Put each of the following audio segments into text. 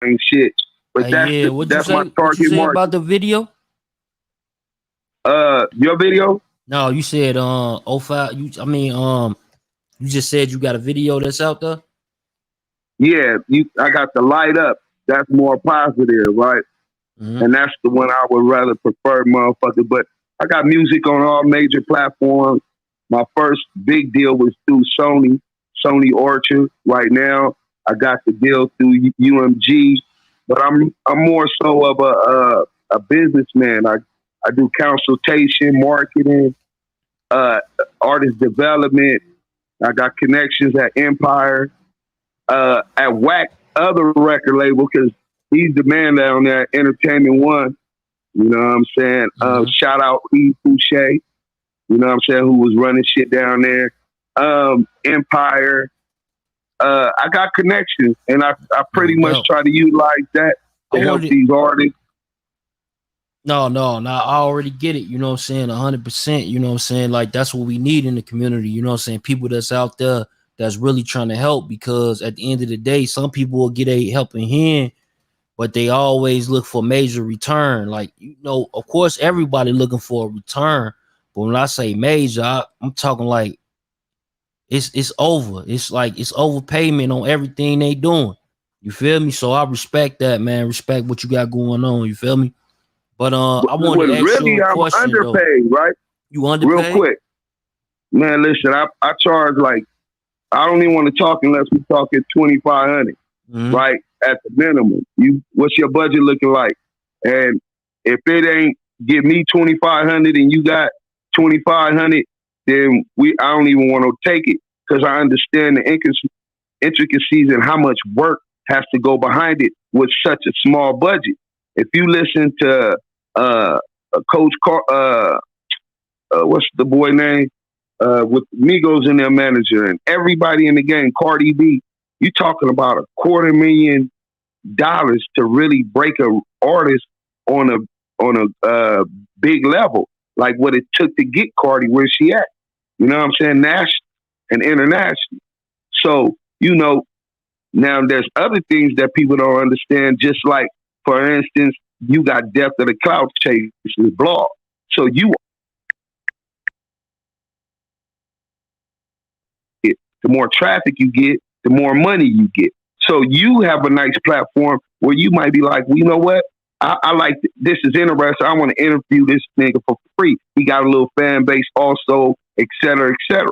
and shit. But yeah, what'd you that's say? my What you target say market. about the video? Your video? No, you said 05. You just said you got a video that's out there. Yeah, I got the light up. That's more positive, right? Mm-hmm. And that's the one I would rather prefer, motherfucker. But I got music on all major platforms. My first big deal was through Sony Orchard. Right now, I got the deal through UMG. But I'm more so of a businessman. I do consultation, marketing, artist development. I got connections at Empire, at Wack, other record label, because he's the man down there, Entertainment One. You know what I'm saying? Shout out Eve Fouché, you know what I'm saying, who was running shit down there. Empire. I got connections, and I pretty much try to utilize that to help these artists. No, I already get it. You know what I'm saying? 100%. You know what I'm saying? Like, that's what we need in the community. You know what I'm saying? People that's out there that's really trying to help, because at the end of the day, some people will get a helping hand, but they always look for major return. Like, you know, of course, everybody looking for a return. But when I say major, I'm talking like it's over. It's like it's overpayment on everything they doing. You feel me? So I respect that, man. Respect what you got going on. You feel me? But I wanted to ask you a question. I'm underpaid, though. Right? You underpaid? Real quick. Man, listen, I charge like, I don't even want to talk unless we talk at $2,500, right? At the minimum. What's your budget looking like? And if it ain't give me $2,500 and you got $2,500, then I don't even want to take it, because I understand the intricacies and how much work has to go behind it with such a small budget. If you listen to Coach what's the boy name? With Migos and their manager and everybody in the game, Cardi B, you talking about $250,000 to really break a artist on a big level, like what it took to get Cardi where she at. You know what I'm saying? National and international. So, you know, now there's other things that people don't understand, just like, for instance, you got Death of the Cloud Chasers blog. So the more traffic you get, the more money you get. So you have a nice platform where you might be like, well, you know what? I like this is interesting. I want to interview this nigga for free. He got a little fan base also, et cetera, et cetera.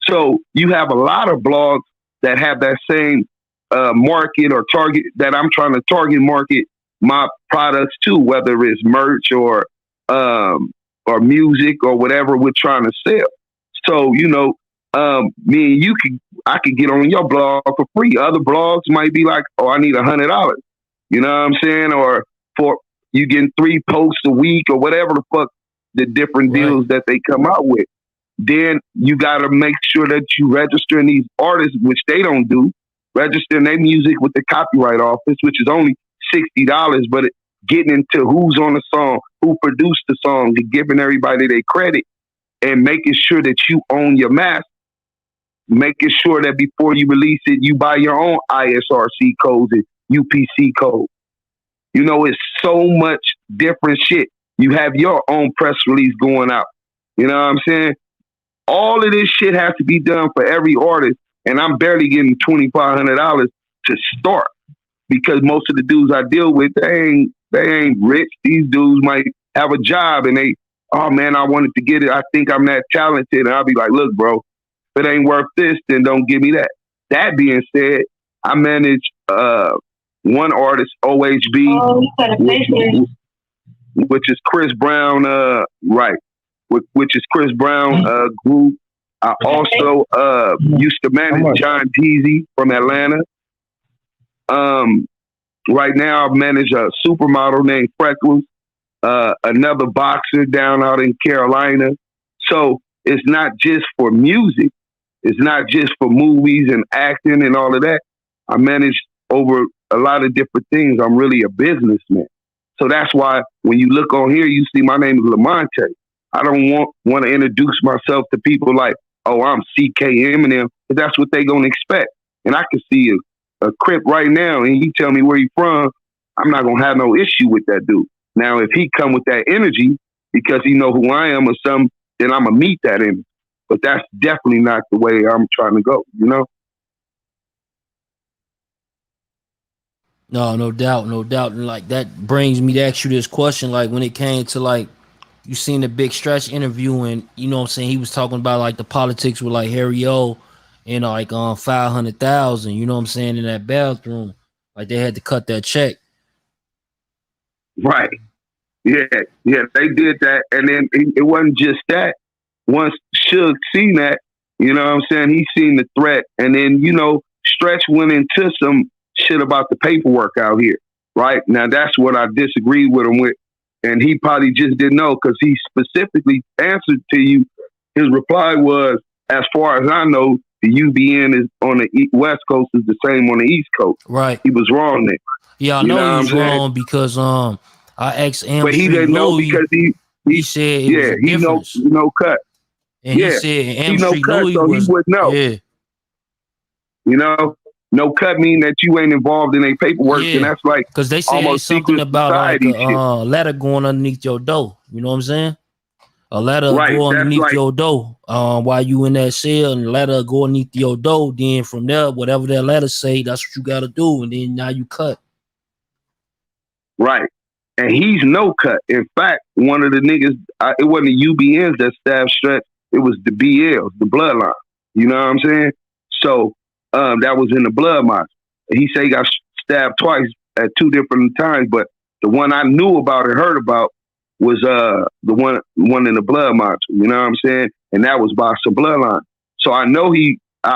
So you have a lot of blogs that have that same market or target that I'm trying to target market my products to, whether it's merch or music or whatever we're trying to sell. So, you know, me and I could get on your blog for free. Other blogs might be like, oh, I need $100. You know what I'm saying? Or for you getting 3 posts a week or whatever the fuck the different deals that they come out with. Then you got to make sure that you register in these artists, which they don't do. Register their music with the copyright office, which is only $60, but getting into who's on the song, who produced the song, and giving everybody their credit, and making sure that you own your master. Making sure that before you release it, you buy your own ISRC codes and UPC code. You know, it's so much different shit. You have your own press release going out. You know what I'm saying? All of this shit has to be done for every artist, and I'm barely getting $2,500 to start, because most of the dudes I deal with, they ain't rich. These dudes might have a job and oh man, I wanted to get it. I think I'm that talented. And I'll be like, look, bro, if it ain't worth this, then don't give me that. That being said, I manage one artist, OHB, which is Chris Brown, which is Chris Brown group. I also used to manage John Teasy from Atlanta. Right now I manage a supermodel named Freckles, another boxer down out in Carolina. So it's not just for music. It's not just for movies and acting and all of that. I manage over a lot of different things. I'm really a businessman. So that's why when you look on here, you see my name is Lamonte. I don't want to introduce myself to people like, oh, I'm CK Eminem, but that's what they gonna expect. And I can see a Crip right now and he tell me where he from, I'm not gonna have no issue with that dude. Now, if he come with that energy because he know who I am or something, then I'm gonna meet that energy. But that's definitely not the way I'm trying to go, you know? No, no doubt, no doubt. And like that brings me to ask you this question. Like when it came to like you seen the Big Stretch interview and you know what I'm saying, he was talking about like the politics with like Harry O and like 500,000, you know what I'm saying, in that bathroom. Like they had to cut that check. Right. Yeah, they did that. And then it wasn't just that. Once Suge seen that, you know what I'm saying, he seen the threat. And then, you know, Stretch went into some shit about the paperwork out here, right? Now, that's what I disagreed with him with. And he probably just didn't know because he specifically answered to you. His reply was, as far as I know, the UBN is on the West Coast is the same on the East Coast. Right. He was wrong there. Yeah, I know he was wrong because I asked him. But he didn't know because he said it was a difference. He no cut. And he said he no cut, Louis so he would know. Yeah. You know, no cut mean that you ain't involved in any paperwork, and that's like because they said something about like a letter going underneath your door. You know what I'm saying? A letter go underneath your door while you in that cell, and a letter go underneath your door. Then from there, whatever that letter say, that's what you got to do, and then now you cut. Right. And he's no cut. In fact, one of the niggas, it wasn't the UBNs that stabbed Stretch. It was the BLs, the bloodline. You know what I'm saying? So that was in the blood march. He said he got stabbed twice at two different times, but the one I knew about and heard about was the one in the blood march. You know what I'm saying? And that was by some bloodline. So I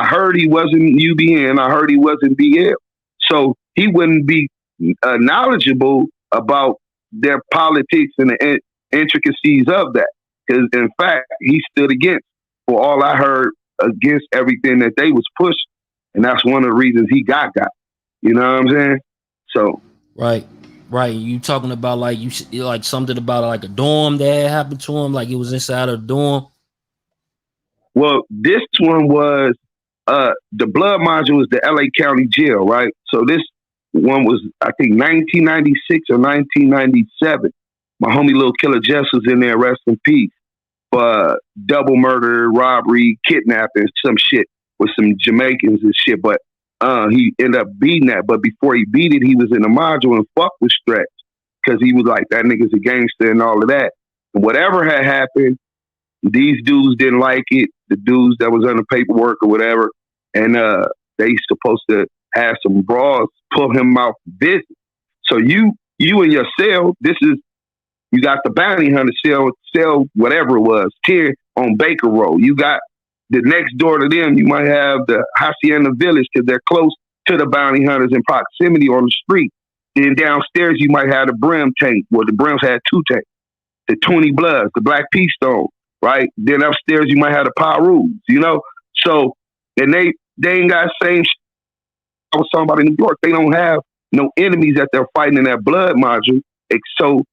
heard he wasn't UBN. I heard he wasn't BL. So he wouldn't be knowledgeable about their politics and the intricacies of that. Because in fact, he stood against, for all I heard, against everything that they was pushing. And that's one of the reasons he got. You know what I'm saying? So. Right. You talking about like like something about like a dorm that happened to him, like it was inside a dorm? Well, this one was, the blood module was the LA County Jail, right? So this one was, I think, 1996 or 1997. My homie Lil Killer Jess was in there, rest in peace, for double murder, robbery, kidnapping, some shit with some Jamaicans and shit. But he ended up beating that. But before he beat it, he was in the module and fucked with Stretch because he was like, that nigga's a gangster and all of that. And whatever had happened, these dudes didn't like it, the dudes that was on the paperwork or whatever. And they supposed to have some bras pull him out for visit. So you in your cell, you got the bounty hunter cell, whatever it was, 10 on Baker Road. You got the next door to them, you might have the Hacienda Village because they're close to the bounty hunters in proximity on the street. Then downstairs, you might have the Brim tank. Well, the Brims had two tanks. The 20 Bloods, the Black Pea Stone, right? Then upstairs, you might have the Pyrus, you know? So, and they ain't got the same shit I was talking about in New York. They don't have no enemies that they're fighting in that blood module. So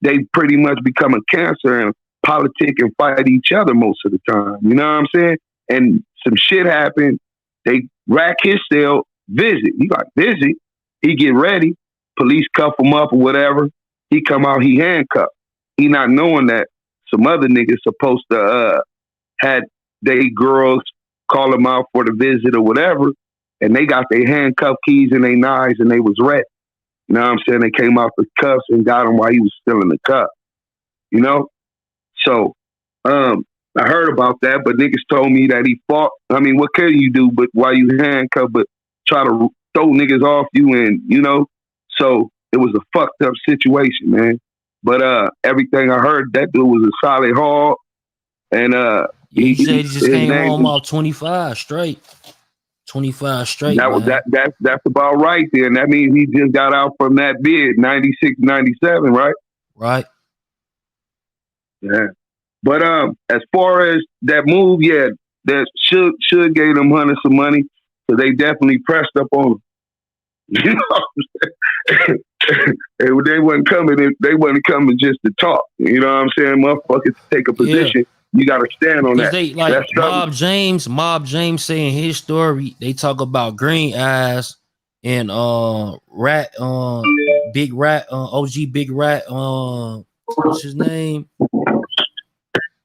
they pretty much become a cancer and politic and fight each other most of the time. You know what I'm saying? And some shit happened. They rack his cell, visit. He like, visit. He get ready. Police cuff him up or whatever. He come out, he handcuffed. He not knowing that some other niggas supposed to had they girls call him out for the visit or whatever. And they got their handcuff keys and their knives and they was ready. You know what I'm saying? They came out the cuffs and got him while he was still in the cuff. You know? So, I heard about that, but niggas told me that he fought. I mean, what can you do but while you handcuffed, but try to throw niggas off you and, you know? So it was a fucked up situation, man. But everything I heard, that dude was a solid hog. And he said he just came home off 25 straight. 25 straight. That's about right there. And that means he just got out from that bid, 96, 97, right? Right. Yeah. But as far as that move, yeah, that should gave them hunters some money. So they definitely pressed up on them. You know, they wasn't coming. They wasn't coming just to talk. You know what I'm saying? Motherfuckers take a position. Yeah. You got to stand on that. They, like Mob James saying his story. They talk about green eyes and Rat, Big Rat, OG Big Rat, what's his name?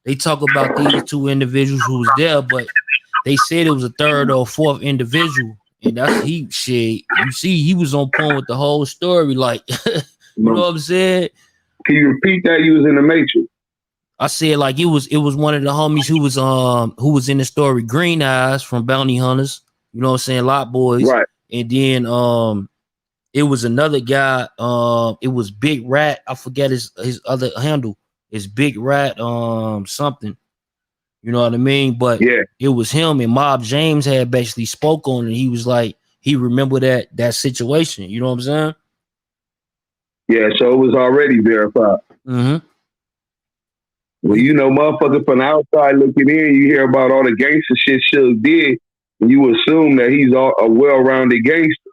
They talk about these two individuals who was there, but they said it was a third or fourth individual, and that's he shit. You see, he was on point with the whole story, like you know what I'm saying? Can you repeat that? You was in the Matrix. I said like it was one of the homies who was in the story, Green Eyes from Bounty Hunters, you know what I'm saying, Lot Boys, Right. And then it was another guy, it was Big Rat. I forget his other handle. It's Big Rat something. You know what I mean? But yeah, it was him, and Mob James had basically spoke on it. He was like, he remembered that situation. You know what I'm saying? Yeah, so it was already verified. Mm-hmm. Well, you know, motherfucker from the outside looking in, you hear about all the gangster shit Suge did, and you assume that he's a well-rounded gangster.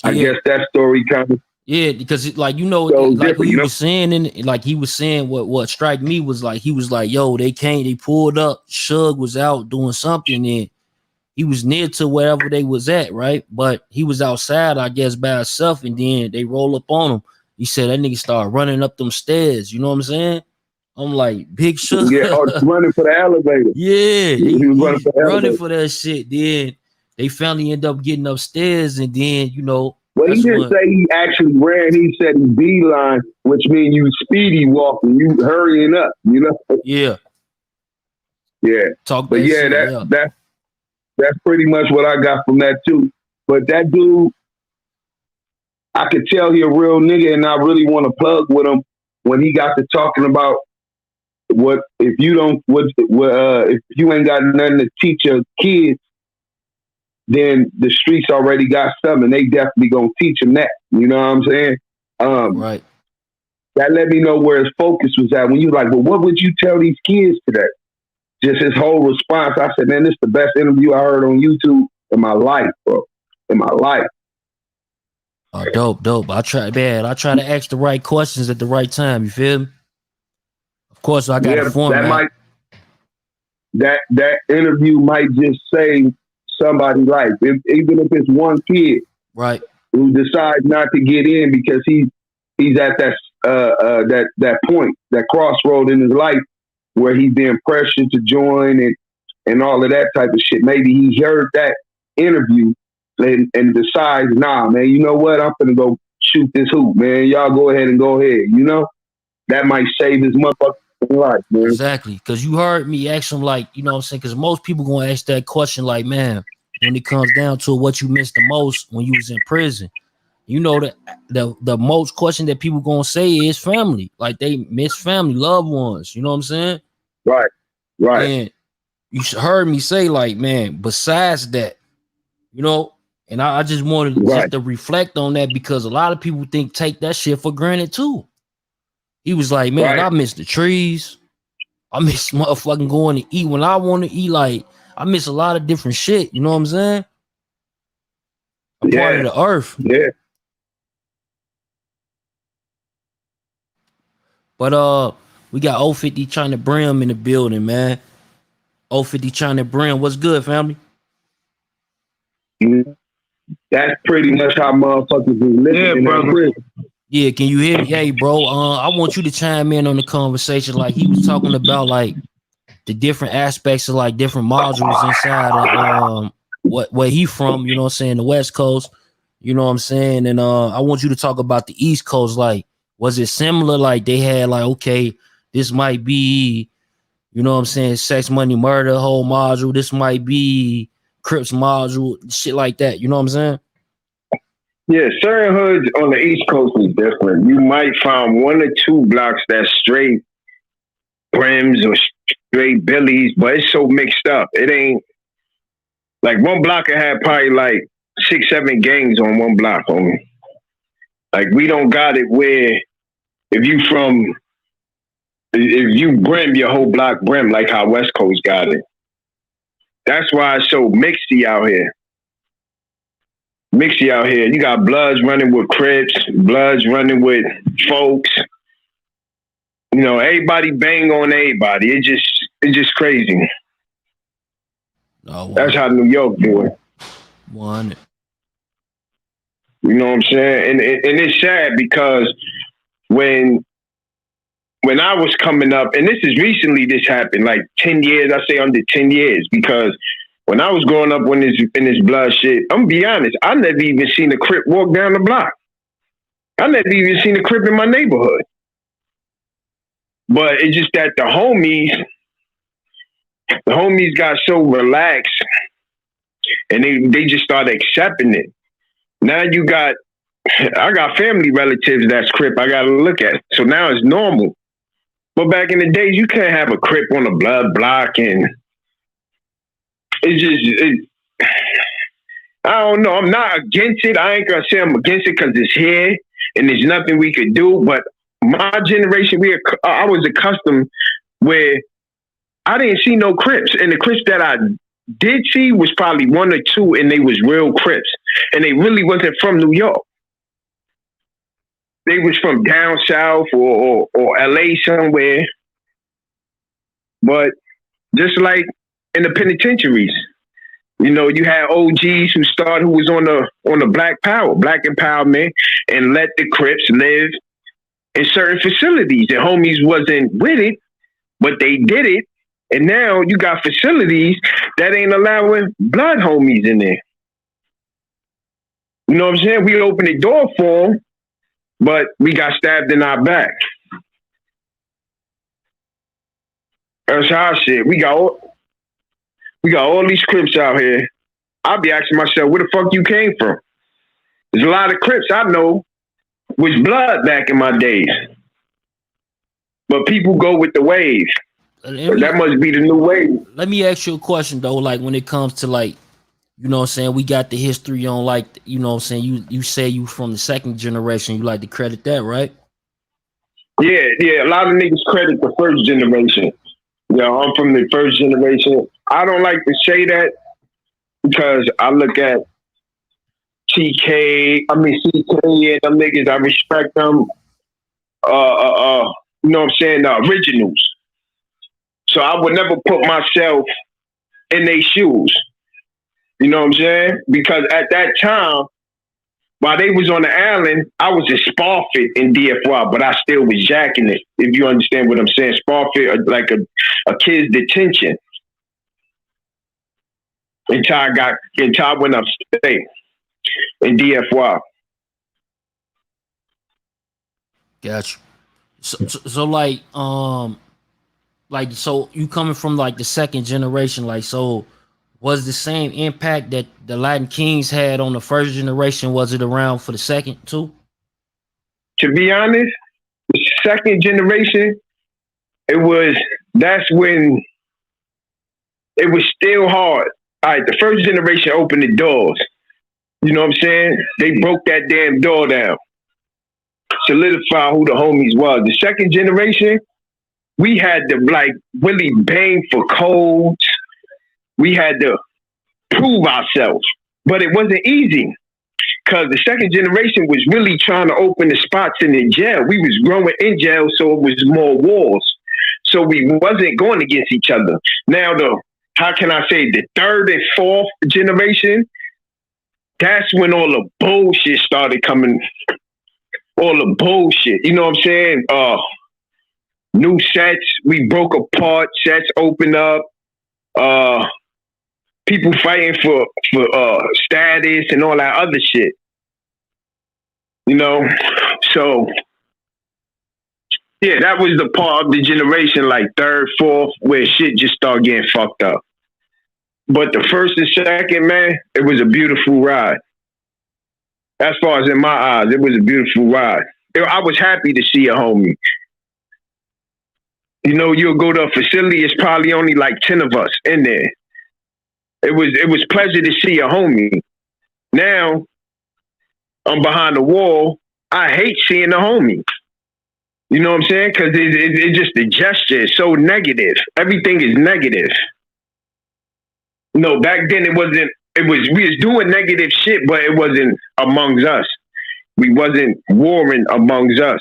I guess that story kind of because like you know, so like what he you was saying, and like he was saying, what struck me was like he was like, yo, they pulled up, Suge was out doing something, and he was near to wherever they was at, right? But he was outside, I guess, by himself, and then they roll up on him. He said that nigga started running up them stairs. You know what I'm saying? I'm like, Big Suge. Yeah, running for the elevator. Yeah, he was running for that shit. Then they finally end up getting upstairs, and then you know. Well, he didn't say he actually ran. He said he beeline, which means you speedy walking, you hurrying up. You know. Yeah. Yeah. Talk. But yeah, that's pretty much what I got from that too. But that dude, I could tell he a real nigga, and I really want to plug with him when he got to talking about what if you don't if you ain't got nothing to teach your kids, then the streets already got something. They definitely gonna teach them that. You know what I'm saying? Right. That let me know where his focus was at. When you like, well, what would you tell these kids today? Just his whole response. I said, man, this is the best interview I heard on YouTube in my life, bro. In my life. Oh, dope. I try to ask the right questions at the right time. You feel me? Of course, I got a format. That interview might just save somebody's life, even if it's one kid, right, who decides not to get in because he's at that point, that crossroad in his life where he's being pressured to join and all of that type of shit. Maybe he heard that interview and decides, nah, man, you know what? I'm gonna go shoot this hoop, man. Y'all go ahead. You know, that might save his motherfucking life, man. Exactly, because you heard me ask him, like, you know what I'm saying? Because most people gonna ask that question, like, man, when it comes down to what you missed the most when you was in prison, you know that the most question that people gonna say is family, like they miss family, loved ones. You know what I'm saying? Right. And you heard me say, like, man, besides that, you know, and I just wanted just to reflect on that because a lot of people take that shit for granted too. He was like, man, I miss the trees. I miss motherfucking going to eat when I want to eat. Like, I miss a lot of different shit. You know what I'm saying? I'm part of the earth. Yeah. But we got 050 Chyna Brim in the building, man. 050 Chyna Brim. What's good, family? That's pretty much how motherfuckers is living in that prison. Yeah, can you hear me? Hey, bro, I want you to chime in on the conversation. Like, he was talking about, like, the different aspects of, like, different modules inside of where he from, you know what I'm saying, the West Coast, you know what I'm saying? And I want you to talk about the East Coast. Like, was it similar? Like, they had, like, okay, this might be, you know what I'm saying, sex, money, murder, whole module. This might be Crips module, shit like that. You know what I'm saying? Yeah, certain hoods on the East Coast is different. You might find one or two blocks that's straight Brims or straight Billies, but it's so mixed up. It ain't like one block I had probably like 6, 7 gangs on one block, homie. Like we don't got it where if you Brim, your whole block Brim, like how West Coast got it. That's why it's so mixy out here. You got Bloods running with Crips, Bloods running with folks. You know, everybody bang on everybody. It's just crazy. Oh, wow. That's how New York do it. 100. You know what I'm saying? And it's sad because when I was coming up, and this is recently this happened, like 10 years, I say under 10 years, because when I was growing up in this blood shit, I'm gonna be honest, I never even seen a Crip walk down the block. I never even seen a Crip in my neighborhood. But it's just that the homies got so relaxed and they just started accepting it. Now I got family relatives that's Crip I gotta look at. So now it's normal. But back in the days, you can't have a Crip on a blood block, and I don't know. I'm not against it. I ain't gonna say I'm against it because it's here and there's nothing we could do. But my generation, I was accustomed where I didn't see no Crips, and the Crips that I did see was probably one or two, and they was real Crips, and they really wasn't from New York. They was from down south or LA somewhere. But just like in the penitentiaries, you know, you had OGs who was on the Black Power, Black Empowerment, and let the Crips live in certain facilities. And homies wasn't with it, but they did it. And now you got facilities that ain't allowing blood homies in there. You know what I'm saying? We opened the door for them, but we got stabbed in our back. That's our shit. We got all these Crips out here. I'll be asking myself, where the fuck you came from? There's a lot of Crips I know was blood back in my days. But people go with the wave. That must be the new wave. Let me ask you a question though, like when it comes to like, you know what I'm saying, we got the history on like, you know what I'm saying, you say you from the second generation, you like to credit that, right? Yeah, a lot of niggas credit the first generation. Yeah, I'm from the first generation. I don't like to say that because I look at CK and them niggas, I respect them. You know what I'm saying, the originals. So I would never put myself in their shoes. You know what I'm saying? Because at that time, while they was on the island, I was a Sparfit in DFY, but I still was jacking it, if you understand what I'm saying. Sparfit, like a kid's detention. Until I went upstate in DFY. Gotcha. So like, so you coming from like the second generation, like, so was the same impact that the Latin Kings had on the first generation, was it around for the second too? To be honest, the second generation, that's when it was still hard. All right, the first generation opened the doors. You know what I'm saying? They broke that damn door down. Solidify who the homies was. The second generation, we had to like really bang for codes. We had to prove ourselves, but it wasn't easy because the second generation was really trying to open the spots in the jail. We was growing in jail, so it was more walls. So we wasn't going against each other. Now how can I say, the third and fourth generation, that's when all the bullshit started coming. All the bullshit, you know what I'm saying? New sets, we broke apart, sets opened up, people fighting for status and all that other shit. You know? So yeah, that was the part of the generation, like third, fourth, where shit just started getting fucked up. But the first and second, man, it was a beautiful ride. As far as in my eyes, it was a beautiful ride. I was happy to see a homie. You know, you'll go to a facility, it's probably only like 10 of us in there. It was pleasure to see a homie. Now, I'm behind the wall. I hate seeing a homie. You know what I'm saying? Because it's just the gesture is so negative. Everything is negative. No, back then we was doing negative shit, but it wasn't amongst us. We wasn't warring amongst us.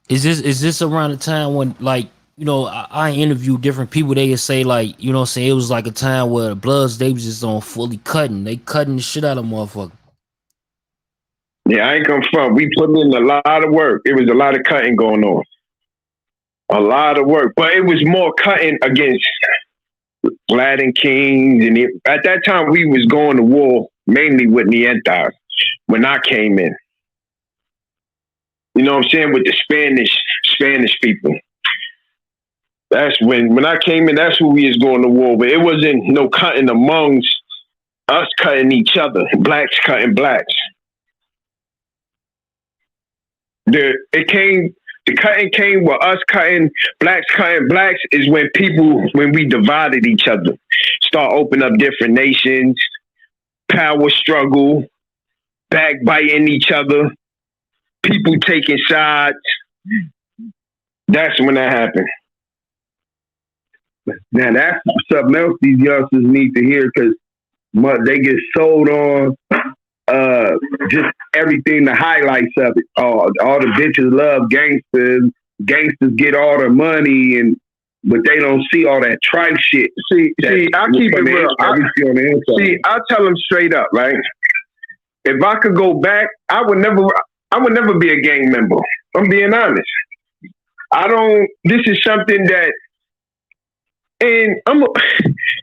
Is this around the time when, like, you know, I interviewed different people. They would say like, you know what I'm saying, it was like a time where the Bloods, they was just on fully cutting. They cutting the shit out of motherfuckers. Yeah, I ain't come from. We put in a lot of work. It was a lot of cutting going on. A lot of work. But it was more cutting against Latin Kings. And at that time, we was going to war mainly with Nientas when I came in. You know what I'm saying? With the Spanish people. That's when I came in, that's who we was going to war with. It wasn't no cutting amongst us cutting each other. Blacks cutting blacks. The cutting came with us cutting blacks is when we divided each other. Start opening up different nations, power struggle, backbiting each other, people taking sides. That's when that happened. Now that's something else these youngsters need to hear, because they get sold on just everything, the highlights of it. All the bitches love gangsters. Gangsters get all the money, but they don't see all that tripe shit. See, I keep it real. I'll tell them straight up, right? If I could go back, I would never be a gang member. I'm being honest. This is something that, and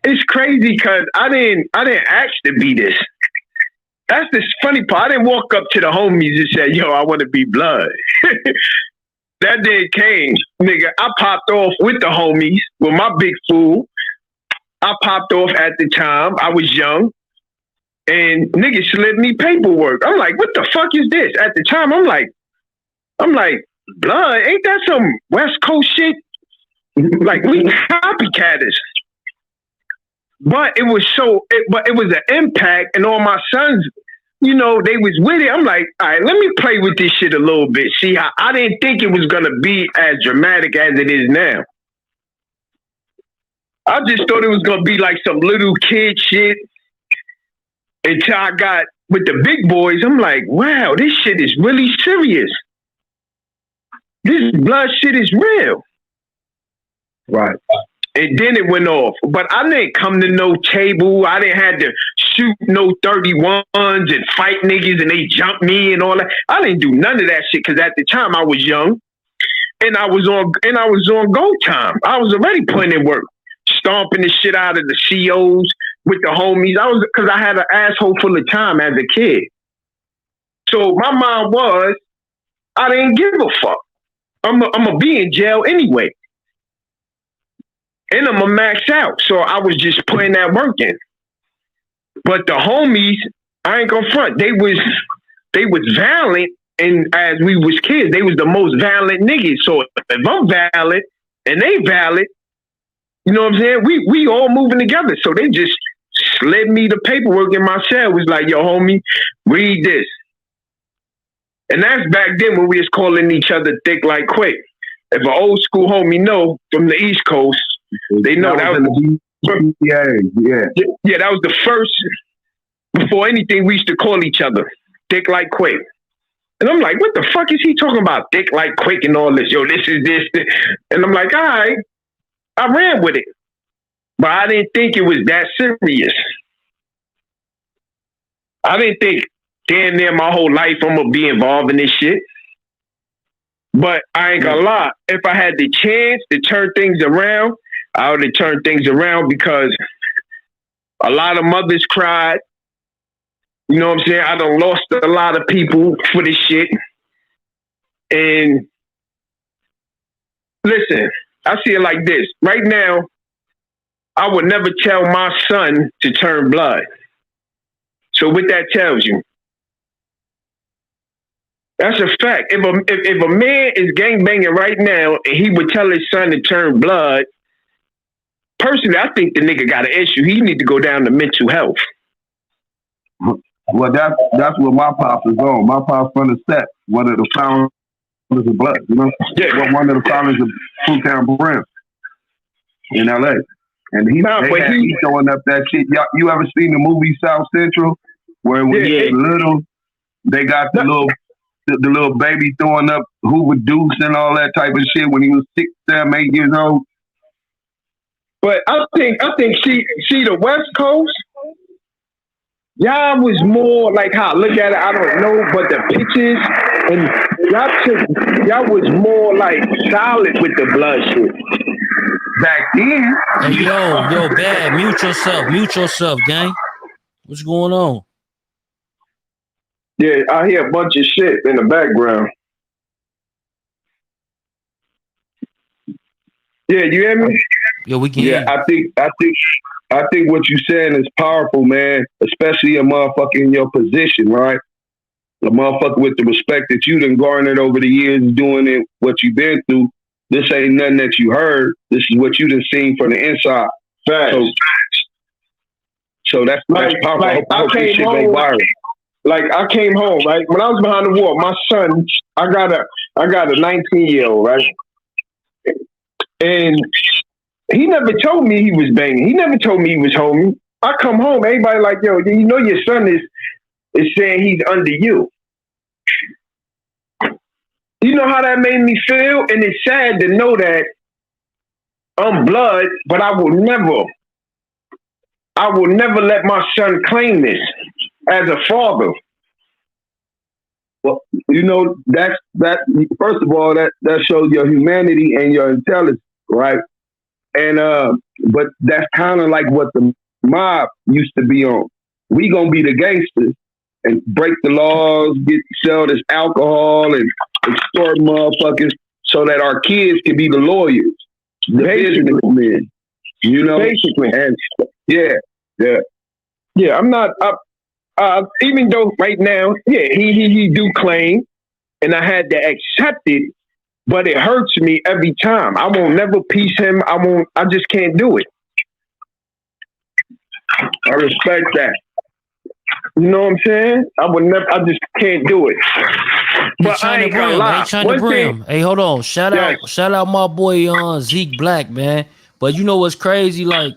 it's crazy because I didn't ask to be this. That's the funny part. I didn't walk up to the homies and say, yo, I want to be blood. That day came, nigga. I popped off with the homies, with my big fool. I popped off at the time. I was young. And niggas slid me paperwork. I'm like, what the fuck is this? At the time, I'm like, blood? Ain't that some West Coast shit? Like, we copycatters. But it was an impact, and all my sons, you know, they was with it. I'm like, all right, let me play with this shit a little bit. See how I didn't think it was gonna be as dramatic as it is now. I just thought it was gonna be like some little kid shit. Until I got with the big boys, I'm like, wow, this shit is really serious. This blood shit is real. Right. And then it went off. But I didn't come to no table. I didn't have to shoot no 31s and fight niggas and they jump me and all that. I didn't do none of that shit because at the time I was young and I was on go time. I was already putting in work, stomping the shit out of the COs with the homies. Because I had an asshole full of time as a kid. So my mind was, I didn't give a fuck. I'm gonna be in jail anyway. And I'm a max out. So I was just putting that work in. But the homies, I ain't gonna front, they was violent, and as we was kids, they was the most violent niggas. So if I'm violent and they violent, you know what I'm saying? We all moving together. So they just slid me the paperwork in my cell. Was like, yo, homie, read this. And that's back then when we was calling each other thick like quick. If an old school homie know from the East Coast, they know that was that was the first, before anything, we used to call each other thick like quick. And I'm like, what the fuck is he talking about? Thick like quick and all this. Yo, this is this. And I'm like, all right. I ran with it. But I didn't think it was that serious. I didn't think damn near my whole life I'm going to be involved in this shit. But I ain't gonna lie. If I had the chance to turn things around, I would have turned things around, because a lot of mothers cried. You know what I'm saying? I done lost a lot of people for this shit. And listen, I see it like this. Right now, I would never tell my son to turn blood. So what that tells you, that's a fact. If a man is gangbanging right now and he would tell his son to turn blood, personally, I think the nigga got an issue. He need to go down to mental health. Well, that's what my pops is on. My pops from the set, one of the founders of Blood, you know? Yeah. One of the founders of Chyna Brim in LA. And he's showing up that shit. You ever seen the movie South Central? Where when he was little, they got the little the little baby throwing up Hoover Duse and all that type of shit when he was 6, 7, 8 years old. But I think she the West Coast. Y'all was more like how I look at it. I don't know, but the pictures and y'all was more like solid with the blood shit Back then. Hey, yo, bad. Mute yourself, gang. What's going on? Yeah, I hear a bunch of shit in the background. Yeah, you hear me? Yo, we can. Yeah, I think what you're saying is powerful, man. Especially a motherfucker in your position, right? A motherfucker with the respect that you done garnered over the years doing it, what you've been through. This ain't nothing that you heard. This is what you done seen from the inside. Facts. So that's powerful. Like, I hope this shit go viral. Like I came home, right? When I was behind the wall, my son, I got a 19-year-old, right? And he never told me he was banging. He never told me he was homie. I come home, everybody like, yo, you know your son is saying he's under you. You know how that made me feel? And it's sad to know that I'm blood, but I will never let my son claim this as a father. Well, you know, that first of all, that shows your humanity and your intelligence, right? And but that's kind of like what the mob used to be on. We gonna be the gangsters and break the laws, sell this alcohol and extort motherfuckers so that our kids can be the lawyers, the businessmen, you know? Basically. And yeah. I'm not up. Even though right now, yeah, he do claim, and I had to accept it, but it hurts me every time. I won't never piece him. I just can't do it. I respect that. You know what I'm saying? I just can't do it. But I ain't gonna lie. Chyna Brim. Hey, hold on. Shout out my boy Zeke Black, man. But you know what's crazy? Like,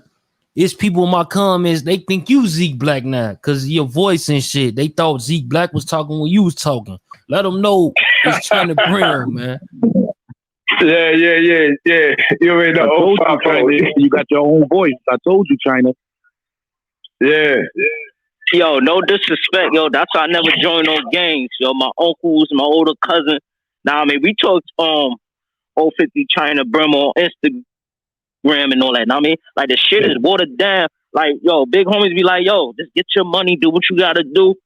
it's people in my comments, they think you Zeke Black now because of your voice and shit. They thought Zeke Black was talking when you was talking. Let them know it's Chyna Brim, man. Yeah. You already know. You got your own voice. I told you, Chyna. Yeah. Yo, no disrespect, yo. That's why I never joined those gangs, yo. My uncles, my older cousin. Now, I mean, we talked 050 Chyna Brim on Instagram and all that. Now, I mean, like the shit is watered down. Like, yo, big homies be like, yo, just get your money, do what you gotta do.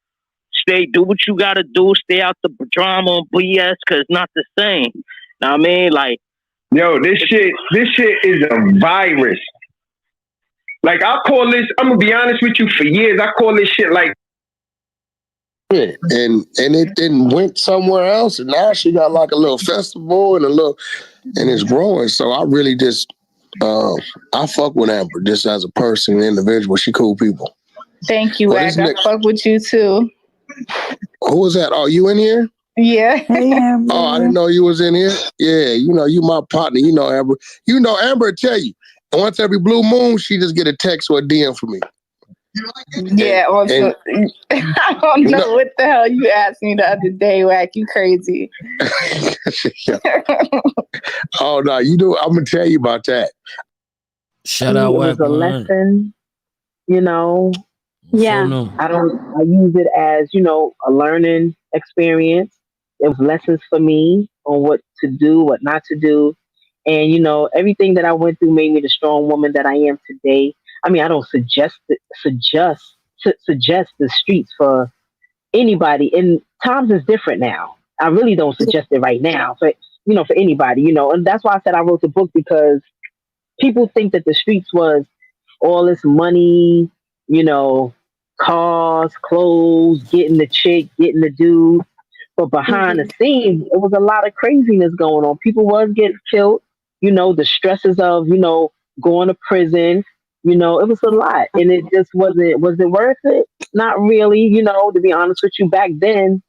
Do what you gotta do. Stay out the drama and BS, cause it's not the same. Now, I mean, like, yo, this shit is a virus. Like, I call this, I'm gonna be honest with you, for years, I call this shit like. Yeah, and it then went somewhere else, and now she got like a little festival and it's growing. So I really just, I fuck with Amber just as a person, an individual. She cool people. Thank you, Wack. I fuck with you too. Who was that? Oh, you in here? Yeah. Oh, I didn't know you was in here. Yeah, you know, you my partner. You know Amber. You know Amber will tell you. And once every blue moon, she just get a text or a DM from me. Yeah. I don't know what the hell you asked me the other day, Wack. You crazy. Oh, no, you do. I'm going to tell you about that. Shout out, Wack. It was a lesson, you know. Yeah. I use it as, you know, a learning experience. It was lessons for me on what to do, what not to do. And, you know, everything that I went through made me the strong woman that I am today. I mean, I don't suggest the streets for anybody. And times is different now. I really don't suggest it right now, but, you know, for anybody, you know. And that's why I said I wrote the book, because people think that the streets was all this money, you know, cars, clothes, getting the chick, getting the dude. But behind the scenes, it was a lot of craziness going on. People was getting killed, you know, the stresses of, you know, going to prison, you know, it was a lot. And it just was it worth it? Not really, you know, to be honest with you. Back then,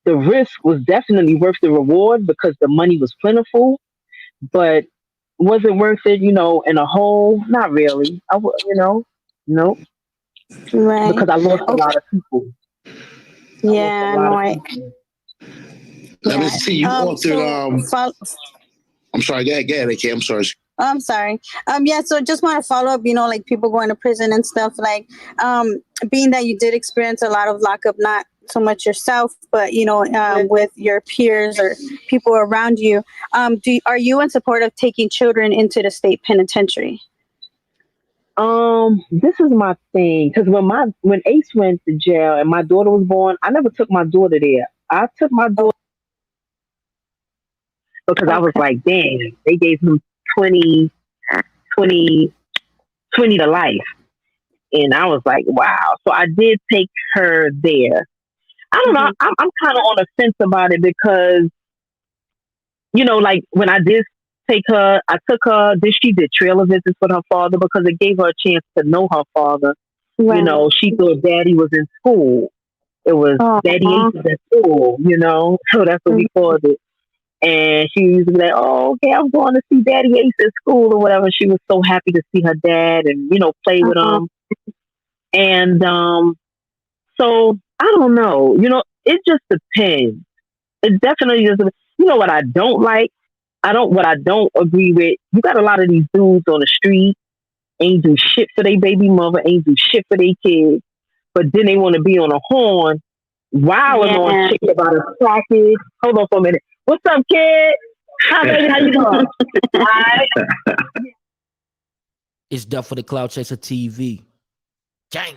the risk was definitely worth the reward because the money was plentiful. But was it worth it, you know, in a whole? Not really. You know, no. Right. Because I lost a lot of people. Yeah, Let me see. You authored. So I'm sorry. Go ahead, AK. I'm sorry. I'm sorry. Yeah, so just want to follow up, like people going to prison and stuff, like being that you did experience a lot of lockup, not so much yourself, but with your peers or people around you. Are you in support of taking children into the state penitentiary? This is my thing, because when Ace went to jail and my daughter was born, I never took my daughter there. I took my daughter because I was like, dang, they gave him 20 to life. And I was like, wow. So I did take her there. I don't know. I'm kind of on the fence about it because, like when I did take her, I took her, she did trailer visits with her father because it gave her a chance to know her father. Wow. She thought daddy was in school. It was Daddy Ace was in school, so that's what we called it. And she used to be like, oh, okay, I'm going to see Daddy Ace at school or whatever. She was so happy to see her dad and, play with him. And so I don't know. It just depends. It definitely does. What I don't like? What I don't agree with, you got a lot of these dudes on the street, ain't do shit for their baby mother, ain't do shit for their kids, but then they want to be on a horn, wilding on shit about a package. Hold on for a minute. What's up, kid? Hi, baby. How you doing? Hi. It's Duff for the Cloud Chaser TV. Gang.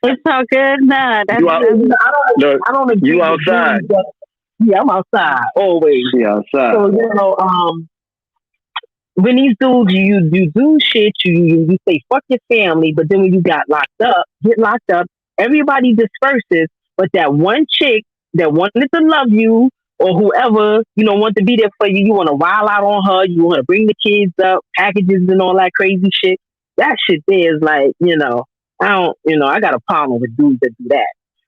It's all good. Nah, that's I don't agree. You outside? Yeah, I'm outside always. Yeah, outside. So when these dudes, you do shit, you say fuck your family, but then when you get locked up, everybody disperses, but that one chick that wanted to love you or whoever, want to be there for you, you want to wild out on her, you want to bring the kids up, packages and all that crazy shit. That shit there is like, I got a problem with dudes that do that.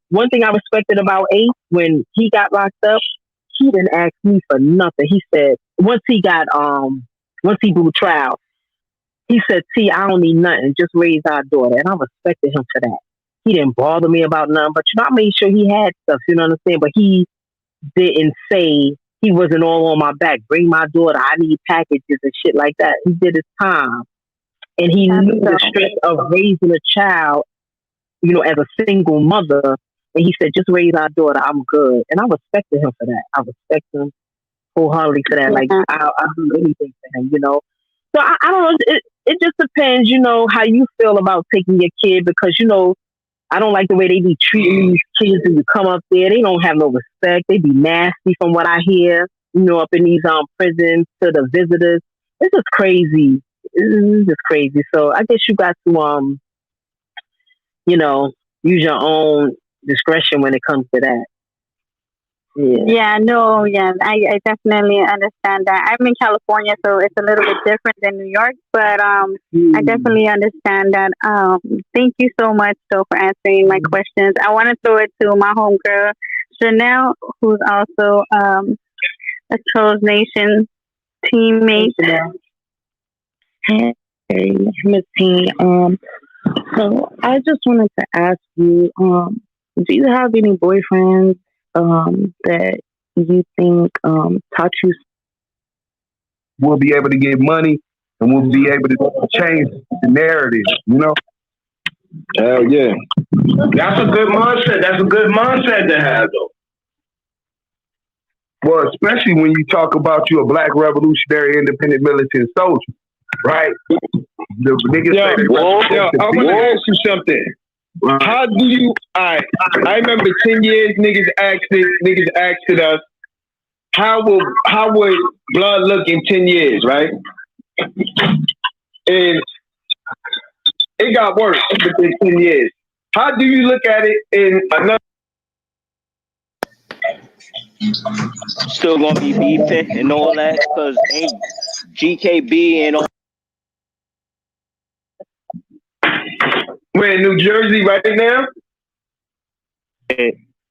One thing I respected about Ace, when he got locked up, he didn't ask me for nothing. He said, once he blew trial, he said, T, I don't need nothing, just raise our daughter. And I respected him for that. He didn't bother me about nothing, but I made sure he had stuff, you know what I'm saying? But he didn't say, he wasn't all on my back, bring my daughter, I need packages and shit like that. He did his time. And he knew the stress of raising a child, as a single mother. And he said, just raise our daughter, I'm good. And I respected him for that. I respect him wholeheartedly for that. Like, I'll do anything for him, So I don't know. It just depends, how you feel about taking your kid because, I don't like the way they be treating these kids when you come up there. They don't have no respect. They be nasty from what I hear, up in these prisons to the visitors. It's just crazy. It's just crazy. So I guess you got to, use your own discretion when it comes to that. I definitely understand that. I'm in California, so it's a little bit different than New York, but I definitely understand that. Thank you so much, though, for answering my questions. I want to throw it to my homegirl, Chanel, who's also a Trolls Nation teammate. Hey, Miss T. So I just wanted to ask you, do you have any boyfriends that you think taught you? We'll be able to get money and we'll be able to change the narrative, Hell yeah. That's a good mindset. That's a good mindset to have, though. Well, especially when you talk about you a black revolutionary independent militant soldier, right? The niggas I want to ask you something. How do you? I remember 10 years. Niggas asked us, how would blood look in 10 years, right? And it got worse within 10 years. How do you look at it in another? Still gonna be beefing and all that because ain't GKB and all. We're in New Jersey right now.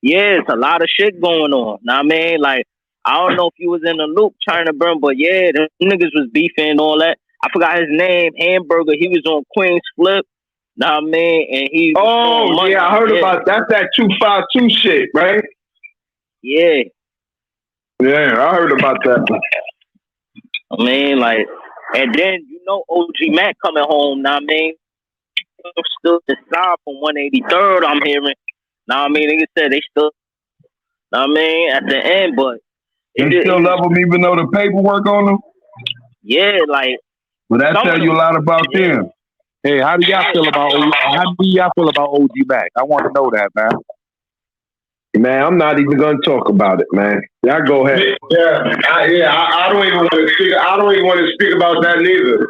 Yeah, it's a lot of shit going on. Now, I mean, like, I don't know if you was in the loop, Chyna Brim, but yeah, the niggas was beefing and all that. I forgot his name, Hamburger. He was on Queen's Flip. Now, I mean, and he. Oh yeah, I heard about that. That's that 252 shit, right? Yeah. Yeah, I heard about that. I mean, like, and then OG Mac coming home. Now I mean, still the side from 183rd. I'm hearing. Now I mean, niggas said they still. I mean, at the end, but they still love them even though the paperwork on them. Yeah, like. But that tell you a lot about them. Hey, how do y'all feel about OG Mac? I want to know that, man. Man, I'm not even gonna talk about it, man. Y'all go ahead. I don't even want to speak. I don't even want to speak about that neither.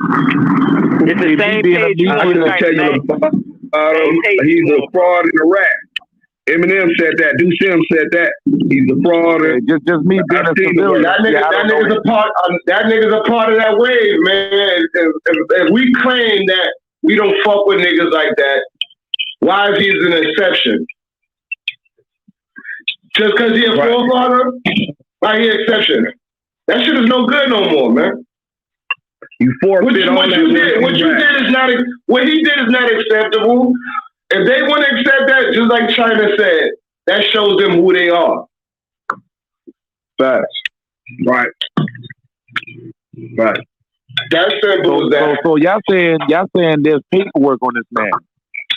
It's the same page. I'm gonna tell you about he's a fraud and a rat. Eminem said that. Duse said that. He's a fraud. Just me being a civilian. That nigga's a part. That nigga's a part of that wave, man. If we claim that we don't fuck with niggas like that, why is he an exception? Just because he a forefather, why he an exception? That shit is no good no more, man. You forfeit on what you did. What you did is not. What he did is not acceptable. If they want to accept that, just like Chyna said, that shows them who they are. Facts. Right. That's simple as that. So y'all saying there's paperwork on this man?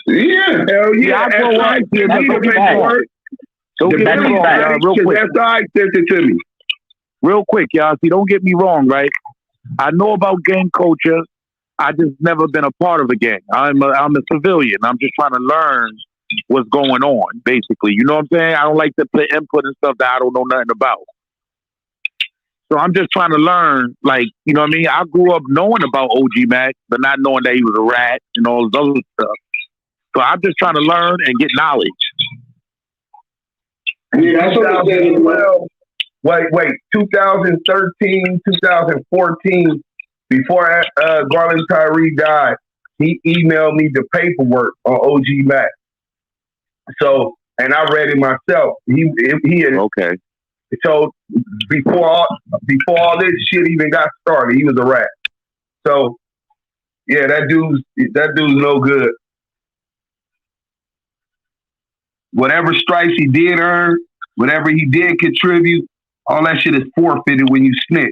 Yeah. Hell yeah. Paperwork. Don't get me wrong, real quick. SI sent it to me. Real quick, y'all. See, don't get me wrong, right? I know about gang culture. I just never been a part of a gang. I'm a civilian. I'm just trying to learn what's going on, basically. You know what I'm saying? I don't like to put input and stuff that I don't know nothing about. So I'm just trying to learn, like, you know what I mean? I grew up knowing about OG Mac, but not knowing that he was a rat and all this other stuff. So I'm just trying to learn and get knowledge. Yeah, that's what I'm saying as well. Wait, 2013, 2014, before Garland Tyree died, he emailed me the paperwork on OG Mac. So, and I read it myself. He had, okay. So before all this shit even got started, he was a rat. So, yeah, that dude's no good. Whatever stripes he did earn, whatever he did contribute, all that shit is forfeited when you snitch.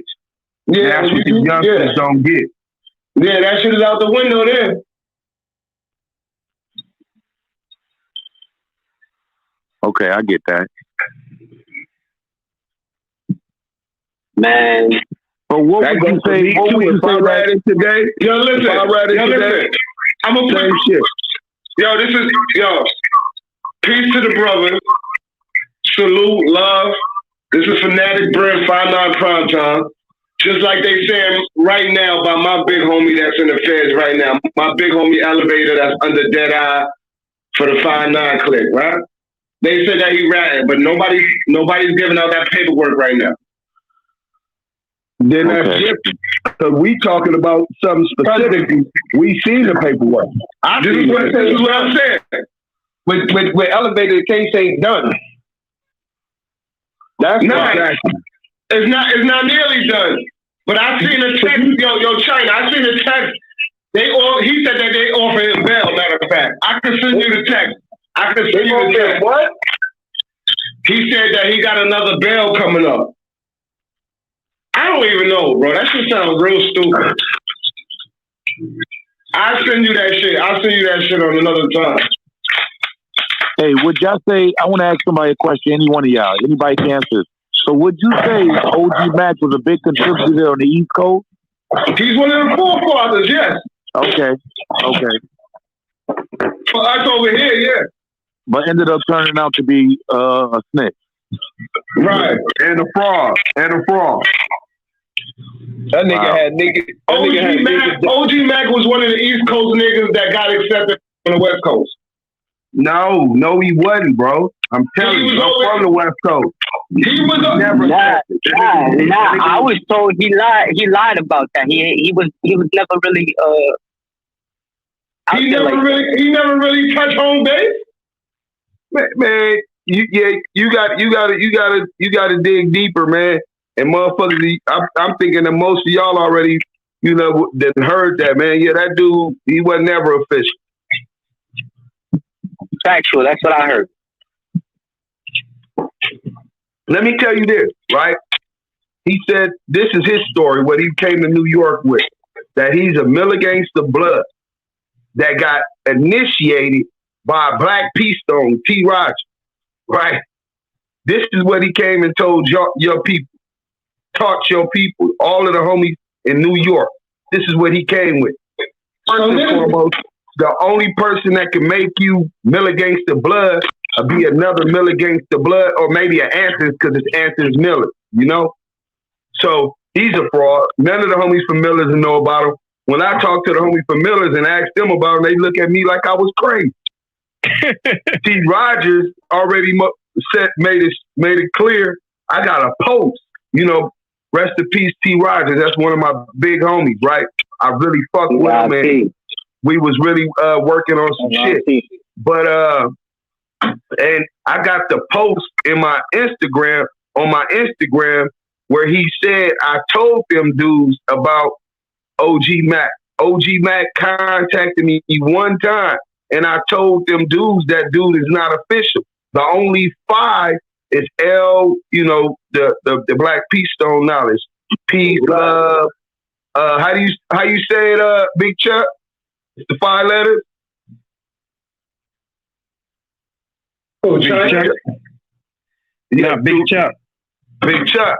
Yeah, that's what the youngsters don't get. Yeah, that shit is out the window there. Okay, I get that. Man. But what would you say? What would you say right today? Yo, listen. Today, I'm gonna same shit. Yo, peace to the brother. Salute, love. This is Fanatic Brim, 5-9 Prime Time. Just like they saying right now by my big homie that's in the feds right now. My big homie Elevator that's under dead eye for the 5-9 click, right? They said that he ratted, but nobody's giving out that paperwork right now. Then that's different. Because we talking about something specific. We seen the paperwork. This is what I'm saying. With Elevator, the case ain't done. That's exactly. It's not nearly done. But I seen a text, yo, Chyna, I seen a text. He said that they offered him bail, matter of fact. I can send you the text. What? He said that he got another bail coming up. I don't even know, bro. That shit sounds real stupid. I'll send you that shit on another time. Hey, would y'all say, I want to ask somebody a question, any one of y'all, anybody can answer. So would you say OG Mac was a big contributor on the East Coast? He's one of the forefathers, yes. Okay. For us over here, yeah. But ended up turning out to be a snitch. Right. And a fraud. That nigga had niggas. OG Mac was one of the East Coast niggas that got accepted on the West Coast. No, he wasn't, bro. I'm telling you, I'm from the West Coast. He was never. Nah. I was told he lied. He lied about that. He was never really. He never really touched home base. Man, you got to dig deeper, man. And motherfuckers, I'm thinking that most of y'all already, that heard that, man. Yeah, that dude, he was never official. Factual. That's what I heard. Let me tell you this, right? He said this is his story, what he came to New York with, that he's a Mill against the blood that got initiated by a Black P Stone, T. Rogers, right? This is what he came and told your people, taught your people, all of the homies in New York. This is what he came with. First and foremost, the only person that can make you Mill against the blood or be another Mill against the blood, or maybe an Anthony, because it's Anthony Miller, you know? So he's a fraud. None of the homies from Millers know about him. When I talk to the homies from Millers and ask them about him, they look at me like I was crazy. T. Rogers already made it clear. I got a post, you know, rest in peace, T. Rogers. That's one of my big homies, right? I really fucked with him, and we was really working on some shit. But and I got the post in my Instagram, on my Instagram, where he said, I told them dudes about OG Mac. OG Mac contacted me one time, and I told them dudes that dude is not official. The only 5 is L, you know, the Black P Stone knowledge. Peace, love. How you say it, Big Chuck? It's the 5 letters. Oh, Big Chuck. Yeah, Big Chuck. Big Chuck.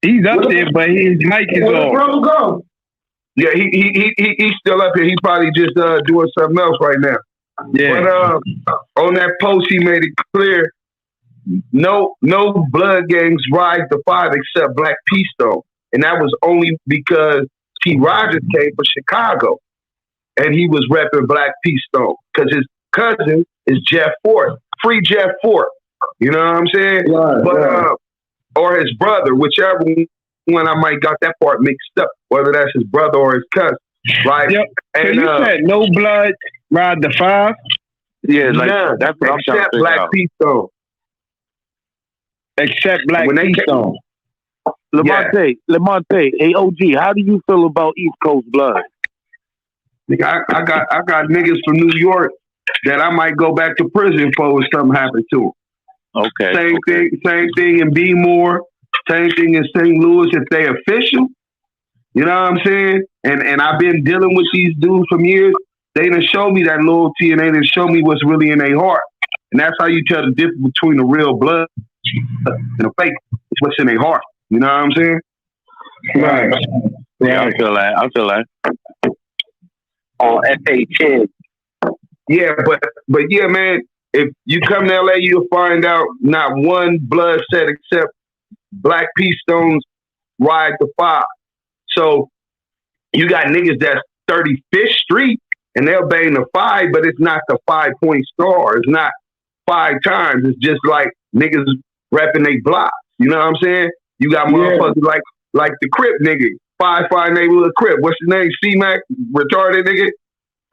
He's up there, but his mic is Where the off. brother go? Yeah, he's still up here. He probably just doing something else right now. Yeah. But on that post, he made it clear, no blood gangs rise to 5 except Black P Stone. And that was only because T. Rogers came from Chicago and he was repping Black P Stone because his cousin is Jeff Fort. Free Jeff Fort. You know what I'm saying? Right, but or his brother, whichever one, I might got that part mixed up, whether that's his brother or his cousin. Right? Yep. And so you said no blood ride the 5? Yeah, like none, that's what I'm trying to except figure Black out. P Stone. Except Black When they P Stone. Lamonte, hey OG, how do you feel about East Coast blood? I got niggas from New York that I might go back to prison for if something happened to them. Okay. Same thing in B-More, same thing in St. Louis if they official. You know what I'm saying? And I've been dealing with these dudes from years. They didn't show me that loyalty, and they didn't show me what's really in their heart. And that's how you tell the difference between the real blood and the fake. It's what's in their heart. You know what I'm saying? Right. Yeah, I feel that. On FA10. Yeah, but yeah, man, if you come to LA, you'll find out not one blood set except Black P Stones ride the 5. So you got niggas that's 35th Street and they'll bang the 5, but it's not the 5-point star. It's not 5 times. It's just like niggas repping they blocks. You know what I'm saying? You got motherfuckers like the Crip nigga, 5-5 neighborhood Crip. What's his name? C-Mac, retarded nigga.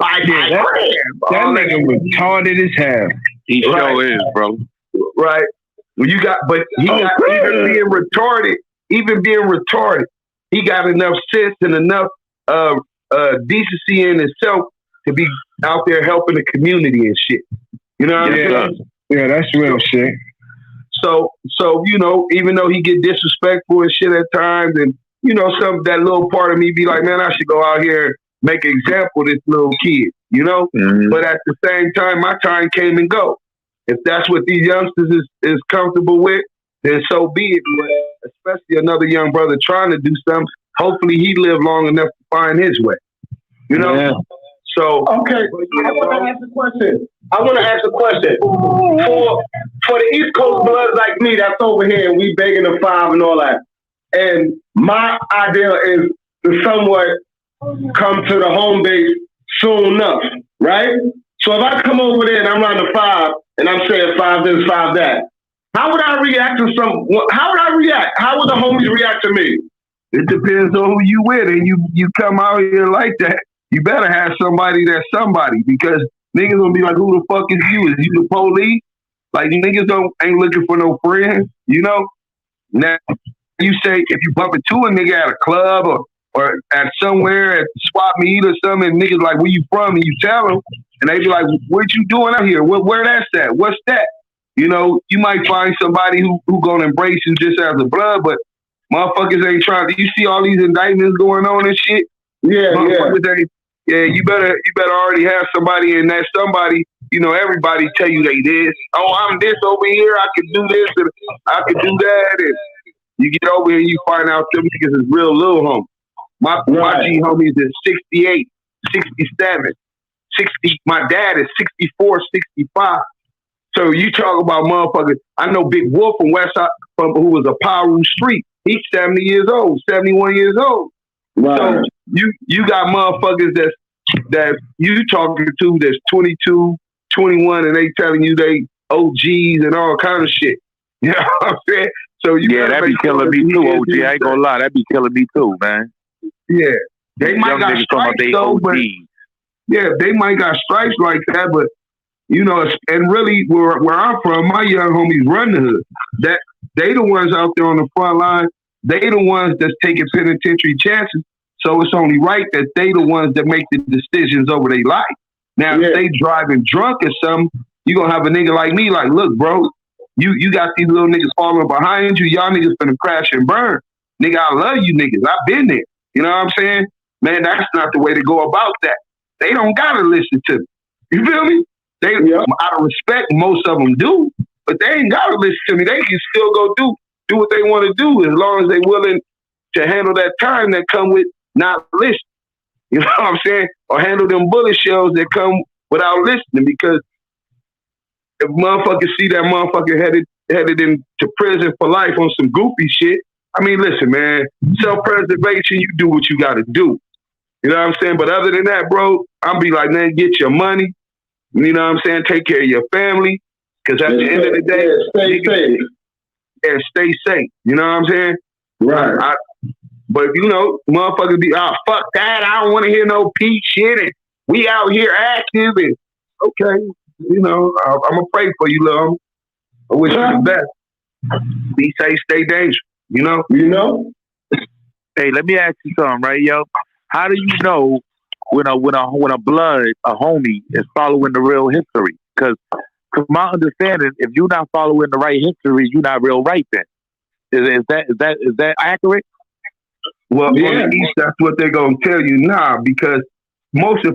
5 that nigga retarded as hell. He sure is, bro. Right. Well, you got, but he got even being retarded, he got enough sense and enough decency in himself to be out there helping the community and shit. You know what I'm saying? Yeah, that's real shit. So you know, even though he get disrespectful and shit at times, and you know, that little part of me be like, man, I should go out here and make an example of this little kid, you know? Mm-hmm. But at the same time, my time came and go. If that's what these youngsters is comfortable with, then so be it. But especially another young brother trying to do something, hopefully he live long enough to find his way. You know? Yeah. So okay, I want to ask a question. For the East Coast bloods like me that's over here and we begging the 5 and all that. And my idea is to somewhat come to the home base soon enough, right? So if I come over there and I'm around the 5 and I'm saying 5 this, 5 that, how would I react to how would I react? How would the homies react to me? It depends on who you with, and you come out here like that, you better have somebody that's somebody, because niggas gonna be like, who the fuck is you? Is you the police? Like, niggas ain't looking for no friends, you know? Now, you say, if you bump into a nigga at a club or at somewhere at swap meet or something, and niggas like, where you from? And you tell them, and they be like, what you doing out here? Where that's at? What's that? You know, you might find somebody who gonna embrace you just as a blood, but motherfuckers ain't trying. You see all these indictments going on and shit. Yeah, yeah. You better already have somebody, and that somebody, you know, everybody tell you they this. Oh, I'm this over here. I can do this and I can do that, and you get over here and you find out them niggas is real little homies. My G homies is 68, 67, 60. My dad is 64, 65. So you talk about motherfuckers. I know Big Wolf from Westside, who was a Piru Street. He's 70 years old, 71 years old. Right. So you got motherfuckers that you talking to that's 22, 21, and they telling you they OGs and all kind of shit. You know what I'm saying? So that be killing me too, OG. I ain't gonna lie, that be killing me too, man. Yeah, they might got stripes though, but they might got stripes like that, but you know, and really where I'm from, my young homies run the hood. That they the ones out there on the front line. They the ones that's taking penitentiary chances. So it's only right that they the ones that make the decisions over their life. Now, if they driving drunk or something, you gonna have a nigga like me, like, look, bro, you got these little niggas following behind you. Y'all niggas finna crash and burn. Nigga, I love you niggas. I've been there. You know what I'm saying? Man, that's not the way to go about that. They don't gotta listen to me. You feel me? They, out of respect, most of them do, but they ain't gotta listen to me. They can still go do what they want to do as long as they willing to handle that time that come with not listening. You know what I'm saying? Or handle them bullet shells that come without listening. Because if motherfuckers see that motherfucker headed into prison for life on some goofy shit, I mean, listen, man, self-preservation, you do what you got to do. You know what I'm saying? But other than that, bro, I'm be like, man, get your money. You know what I'm saying? Take care of your family. Because at the end of the day, stay safe. Yeah, stay safe. You know what I'm saying? Right. But you know, motherfuckers be, fuck that. I don't want to hear no peace shit. And we out here active. And okay, you know, I'm gonna pray for you, love. I wish you the best. Be safe, stay dangerous. You know. Hey, let me ask you something, right, yo? How do you know when a blood, a homie, is following the real history? Because from my understanding, if you're not following the right history, you're not real right then. Is that accurate? Well, on the East, that's what they're gonna tell you now, because first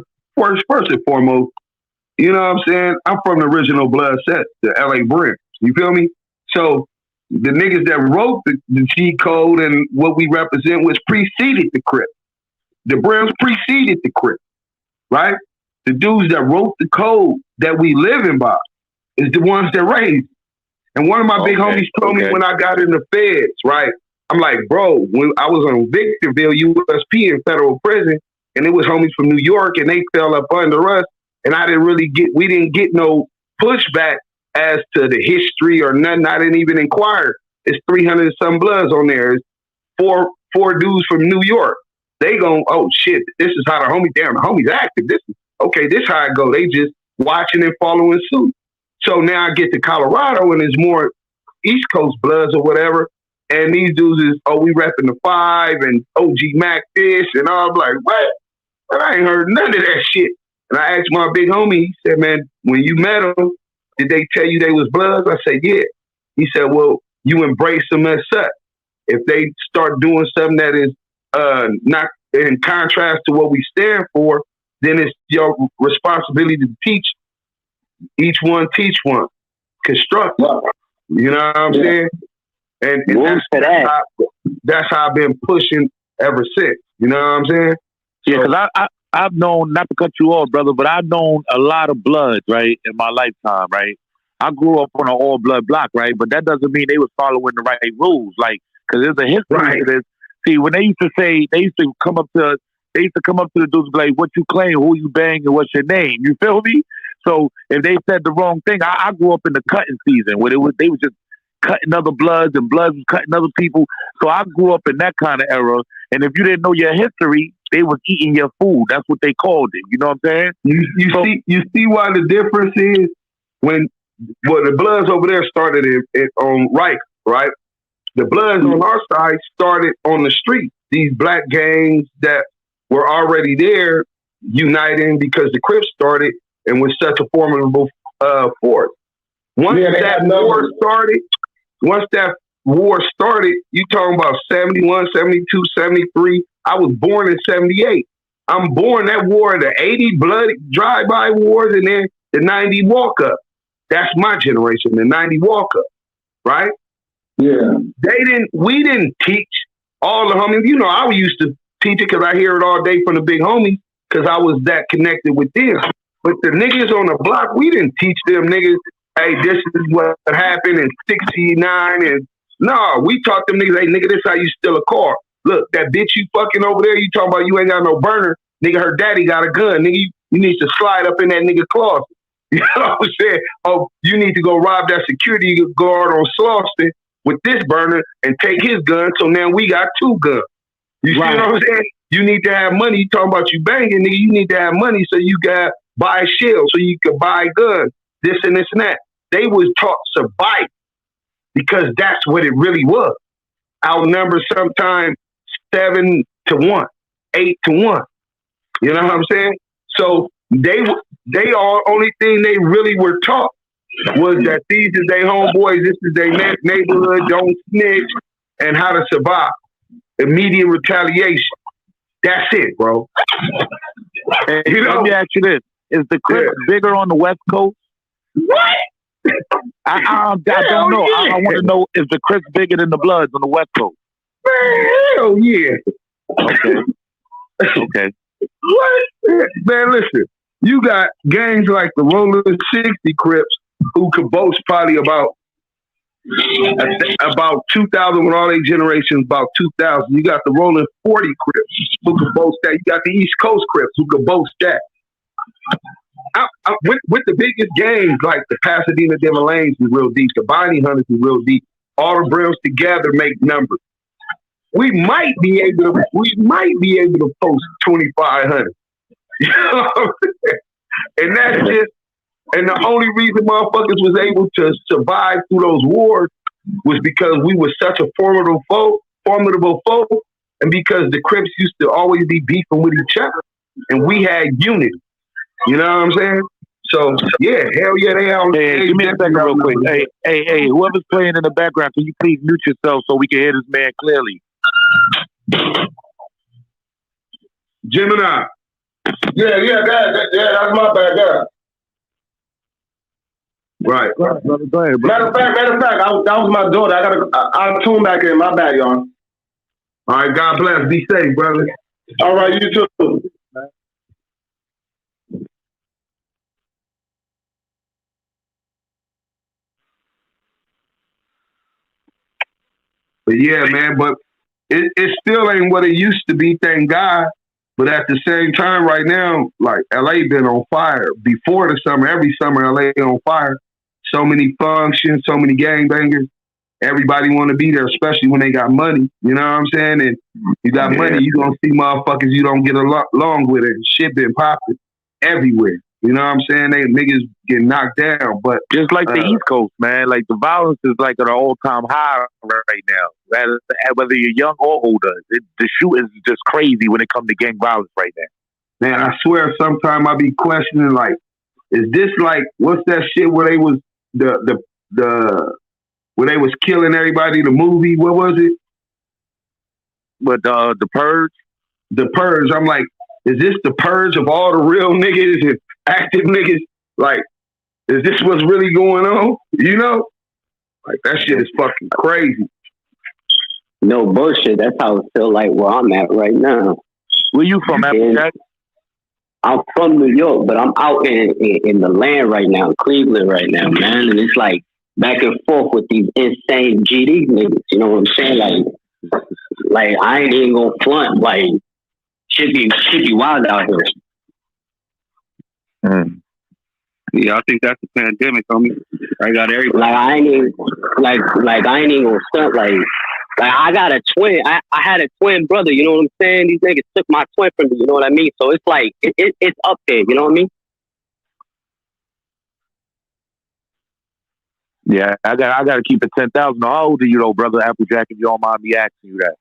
and foremost, you know what I'm saying? I'm from the original blood set, the LA Brim. You feel me? So the niggas that wrote the cheat code and what we represent was preceded the Crip. The Brims preceded the Crip, right? The dudes that wrote the code that we living by is the ones that raised. And one of my big homies told me when I got in the feds, right? I'm like, bro, when I was on Victorville, USP in federal prison, and it was homies from New York, and they fell up under us, and we didn't get no pushback as to the history or nothing. I didn't even inquire. It's 300 and some bloods on there. It's four dudes from New York. They gon', oh shit, this is how the homie's active. This is how it go. They just watching and following suit. So now I get to Colorado and it's more East Coast bloods or whatever. And these dudes is, we repping the 5 and OG Mac this. And I'm like, what? But I ain't heard none of that shit. And I asked my big homie, he said, man, when you met them, did they tell you they was bloods? I said, yeah. He said, well, you embrace them as such. If they start doing something that is not in contrast to what we stand for, then it's your responsibility to teach each one, construct. You know what I'm saying? And that's how I've been pushing ever since. You know what I'm saying? Yeah, because I've known, not to cut you off, brother, but I've known a lot of blood, right, in my lifetime, right? I grew up on an all-blood block, right? But that doesn't mean they was following the right rules, like, because there's a history to this. See, when they used to come up to the dudes like, what you claim, who you bang, and what's your name? You feel me? So if they said the wrong thing, I grew up in the cutting season where they was just cutting other bloods and bloods was cutting other people. So I grew up in that kind of era. And if you didn't know your history, they was eating your food. That's what they called it. You know what I'm saying? You see why the difference is when the bloods over there started on Riker, right? The bloods on our side started on the street. These black gangs that were already there uniting because the Crips started and was such a formidable force. Once that war started, you talking about 71, 72, 73. I was born in 78. I'm born that war, the 80 bloody drive-by wars, and then the 90 walk-up. That's my generation, the 90 walk-up, right? Yeah. We didn't teach all the homies. You know, I used to teach it because I hear it all day from the big homies because I was that connected with them. But the niggas on the block, we didn't teach them niggas, hey, this is what happened in 69. And no, we taught them niggas, hey, nigga, this how you steal a car. Look, that bitch you fucking over there, you talking about you ain't got no burner. Nigga, her daddy got a gun. Nigga, you need to slide up in that nigga closet. You know what I'm saying? Oh, you need to go rob that security guard on Slauson with this burner and take his gun. So now we got two guns. You see what I'm saying? You need to have money. You talking about you banging, nigga. You need to have money so you got buy shells, so you can buy guns, this and this and that. They was taught survival because that's what it really was. Outnumbered sometimes 7 to 1, 8 to 1. You know what I'm saying? So they all only thing they really were taught was that these is their homeboys, this is their neighborhood, don't snitch, and how to survive. Immediate retaliation. That's it, bro. And, you know, let me ask you this. Is the Crips bigger on the West Coast? What? I don't know. Yeah. I want to know, is the Crips bigger than the Bloods on the West Coast? Man, hell yeah. Okay. What? Man, listen. You got gangs like the Rolling 60 Crips who could boast probably about 2,000 with all their generations, about 2,000. You got the Rolling 40 Crips who could boast that. You got the East Coast Crips who could boast that. With the biggest gangs like the Pasadena Devil Lanes is real deep, the Bounty Hunters is real deep. All the Brims together make numbers. We might be able to post 2,500. You know what I'm saying? And that's just, and the only reason motherfuckers was able to survive through those wars was because we were such a formidable foe, and because the Crips used to always be beefing with each other, and we had unity. You know what I'm saying? So yeah, hell yeah, they out. Hey, give me a second real quick. Hey, whoever's playing in the background, can you please mute yourself so we can hear this man clearly? Gemini. Yeah, that's my bad. Yeah. Right. Go ahead, bro. Matter of fact, that was my daughter. I'll tune back in. My bad, y'all. All right, God bless. Be safe, brother. All right, you too. But yeah, man, but it still ain't what it used to be, thank God. But at the same time, right now, like LA been on fire. Before the summer, every summer LA on fire. So many functions, so many gangbangers. Everybody want to be there, especially when they got money. You know what I'm saying? And you got money, you gonna see motherfuckers you don't get along with it. Shit been popping everywhere. You know what I'm saying? They niggas get knocked down, but just like the East Coast, man. Like the violence is like at an all-time high right now. Whether you're young or older, the shooting is just crazy when it comes to gang violence right now. Man, I swear, sometimes I be questioning, like, is this like what's that shit where they was where they was killing everybody? The movie, what was it? But the Purge. The Purge. I'm like, is this the purge of all the real niggas and active niggas? Like, is this what's really going on? You know? Like, that shit is fucking crazy. No bullshit. That's how it feel like where I'm at right now. Where you from, Activechuckss? I'm from New York, but I'm out in the land right now, Cleveland right now, man. And it's like back and forth with these insane GD niggas. You know what I'm saying? Like I ain't even gonna front. Like, should be wild out here. Yeah, I think that's the pandemic, homie. I got everybody. Like I ain't even gonna stunt. Like I got a twin. I had a twin brother. You know what I'm saying? These niggas took my twin from me. You know what I mean? So it's like it's up there. You know what I mean? Yeah, I got to keep it 10,000. How old are you, though, brother Applejack? If you don't mind me asking you that.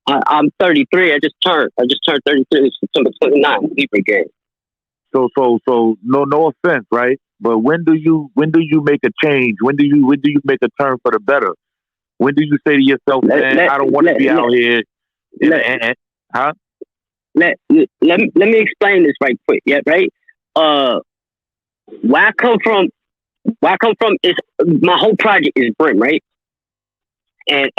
I'm 33. I just turned 33 September 29th. Libra game. So no offense, right? But when do you make a change? When do you make a turn for the better? When do you say to yourself, man, I don't want to be out here? Huh? Let me explain this right quick. Yeah, right. Where I come from is my whole project is Brim, right? And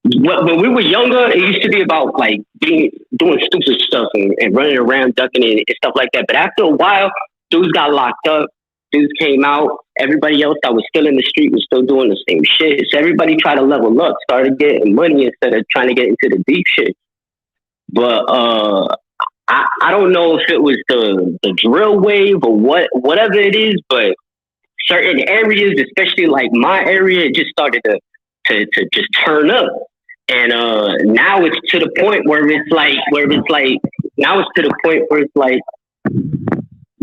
when we were younger, it used to be about like doing stupid stuff and running around, ducking and stuff like that. But after a while, dudes got locked up. Dudes came out. Everybody else that was still in the street was still doing the same shit. So everybody tried to level up, started getting money instead of trying to get into the deep shit. But I don't know if it was the drill wave or whatever it is, but certain areas, especially like my area, it just started to just turn up. And now it's to the point where it's like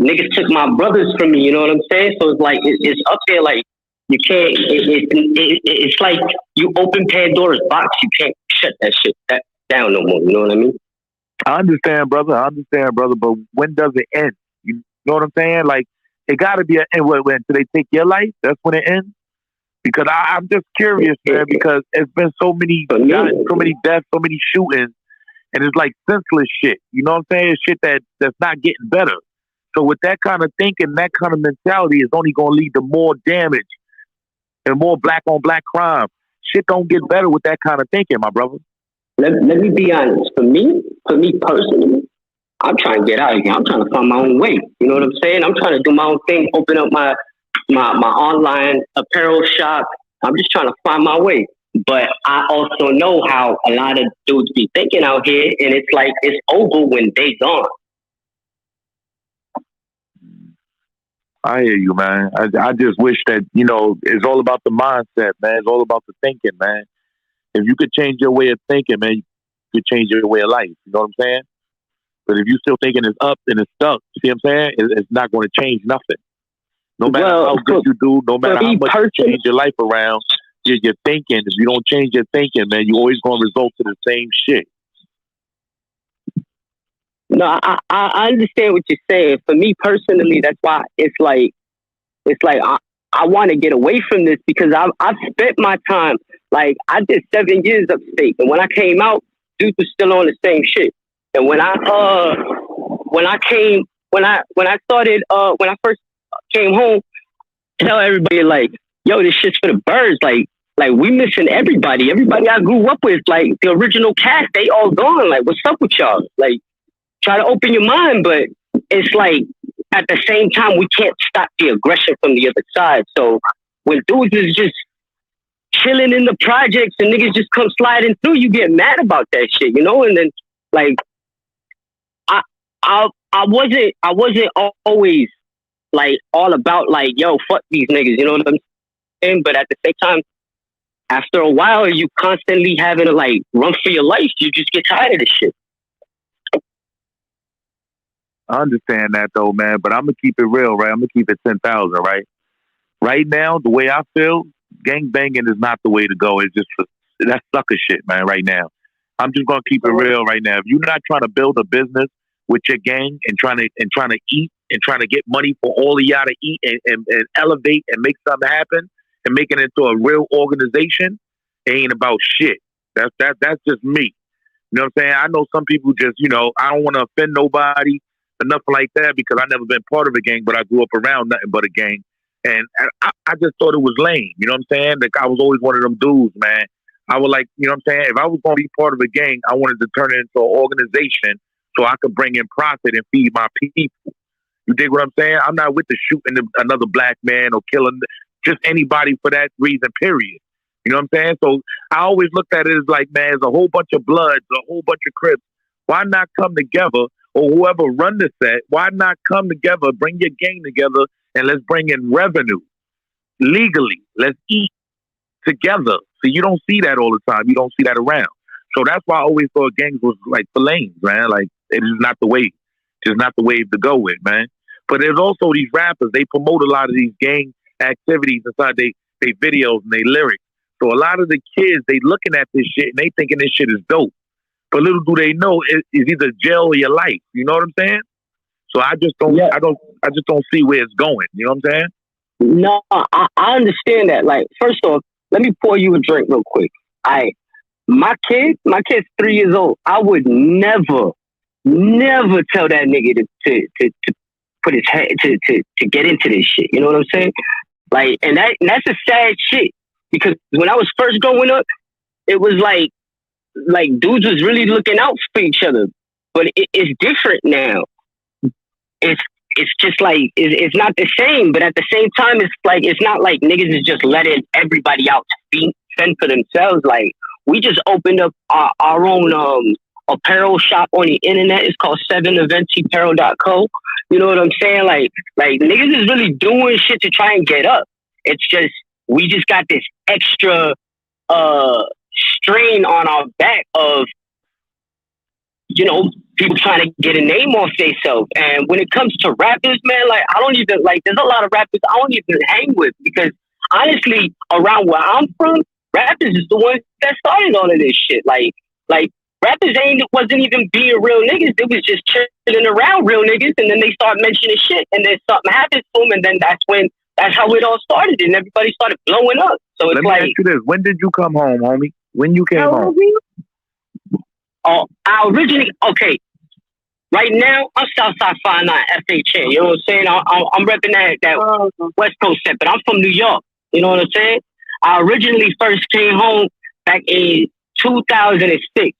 niggas took my brothers from me, you know what I'm saying? So it's like it's up there, like you can't. It's like you open Pandora's box, you can't shut that shit down no more. You know what I mean? I understand, brother. But when does it end? You know what I'm saying? Like it got to be an end. When do they take your life? That's when it ends. Because I'm just curious, man. Because it's been so many deaths, so many shootings, and it's like senseless shit. You know what I'm saying? It's shit that's not getting better. So with that kind of thinking, that kind of mentality is only going to lead to more damage and more black on black crime. Shit don't get better with that kind of thinking, my brother. Let me be honest. For me personally, I'm trying to get out of here. I'm trying to find my own way. You know what I'm saying? I'm trying to do my own thing, open up my online apparel shop. I'm just trying to find my way. But I also know how a lot of dudes be thinking out here, and it's like it's over when they gone. I hear you, man. I just wish that, it's all about the mindset, man. It's all about the thinking, man. If you could change your way of thinking, man, you could change your way of life. You know what I'm saying? But if you still thinking it's up and it's stuck, see what I'm saying? It's not going to change nothing. No matter how good you do, no matter how much you change your life around, you're thinking. If you don't change your thinking, man, you're always going to result to the same shit. No, I understand what you're saying. For me personally, that's why it's like I want to get away from this because I've spent my time. Like I did 7 years upstate, and when I came out, dudes was still on the same shit. And when I first came home, tell everybody like, yo, this shit's for the birds. Like we missing everybody. Everybody I grew up with, like the original cast, they all gone. Like, what's up with y'all? Like, try to open your mind, but it's like at the same time we can't stop the aggression from the other side. So when dudes is just chilling in the projects and niggas just come sliding through, you get mad about that shit, you know? And then like I wasn't always like all about like, yo, fuck these niggas, you know what I'm saying? But at the same time, after a while, you constantly having to like run for your life. You just get tired of this shit. I understand that though, man, but I'm gonna keep it real, right? I'm gonna keep it 10,000, right? Right now, the way I feel, gang banging is not the way to go. It's just that's sucker shit, man. Right now, I'm just gonna keep it real right now. If you're not trying to build a business with your gang and trying to eat and trying to get money for all of y'all to eat and elevate and make something happen and make it into a real organization, it ain't about shit. That's just me. You know what I'm saying? I know some people just, I don't want to offend nobody or nothing like that because I never been part of a gang, but I grew up around nothing but a gang. And I just thought it was lame. You know what I'm saying? Like I was always one of them dudes, man. I would like, you know what I'm saying? If I was going to be part of a gang, I wanted to turn it into an organization so I could bring in profit and feed my people. You dig what I'm saying? I'm not with the shooting another black man or killing just anybody for that reason, period. You know what I'm saying? So I always looked at it as like, man, there's a whole bunch of Bloods, a whole bunch of Crips. Why not come together, or whoever run the set, why not come together, bring your gang together, and let's bring in revenue legally. Let's eat together. So you don't see that all the time. You don't see that around. So that's why I always thought gangs was like for lanes, man. Like it is not the wave. Just not the wave to go with, man. But there's also these rappers, they promote a lot of these gang activities inside they videos and they lyrics. So a lot of the kids, they looking at this shit and they thinking this shit is dope. But little do they know it's either jail or your life. You know what I'm saying? So I just don't see where it's going. You know what I'm saying? No, I understand that. Like, first off, let me pour you a drink real quick. My kid's 3 years old. I would never tell that nigga to put his head to get into this shit. You know what I'm saying? Like, and that's a sad shit, because when I was first growing up, it was like dudes was really looking out for each other. But it's different now. It's just like it's not the same. But at the same time, it's not like niggas is just letting everybody out to fend for themselves. Like, we just opened up our own apparel shop on the internet. It's called 7eventsapparel.co. You know what I'm saying? Like niggas is really doing shit to try and get up. It's just, we just got this extra strain on our back of, you know, people trying to get a name off themselves. And when it comes to rappers, man, like, I don't even, like, there's a lot of rappers I don't even hang with, because honestly, around where I'm from, rappers is the ones that started all of this shit. Like rappers wasn't even being real niggas. They was just chilling around real niggas, and then they start mentioning shit, and then something happens to them, and then that's how it all started, and everybody started blowing up. So it's Let me ask you this: when did you come home, homie? When you came home? Oh, I originally, okay. Right now, I'm Southside 59 FHA. You know what I'm saying? I'm repping that West Coast set, but I'm from New York. You know what I'm saying? I originally first came home back in 2006.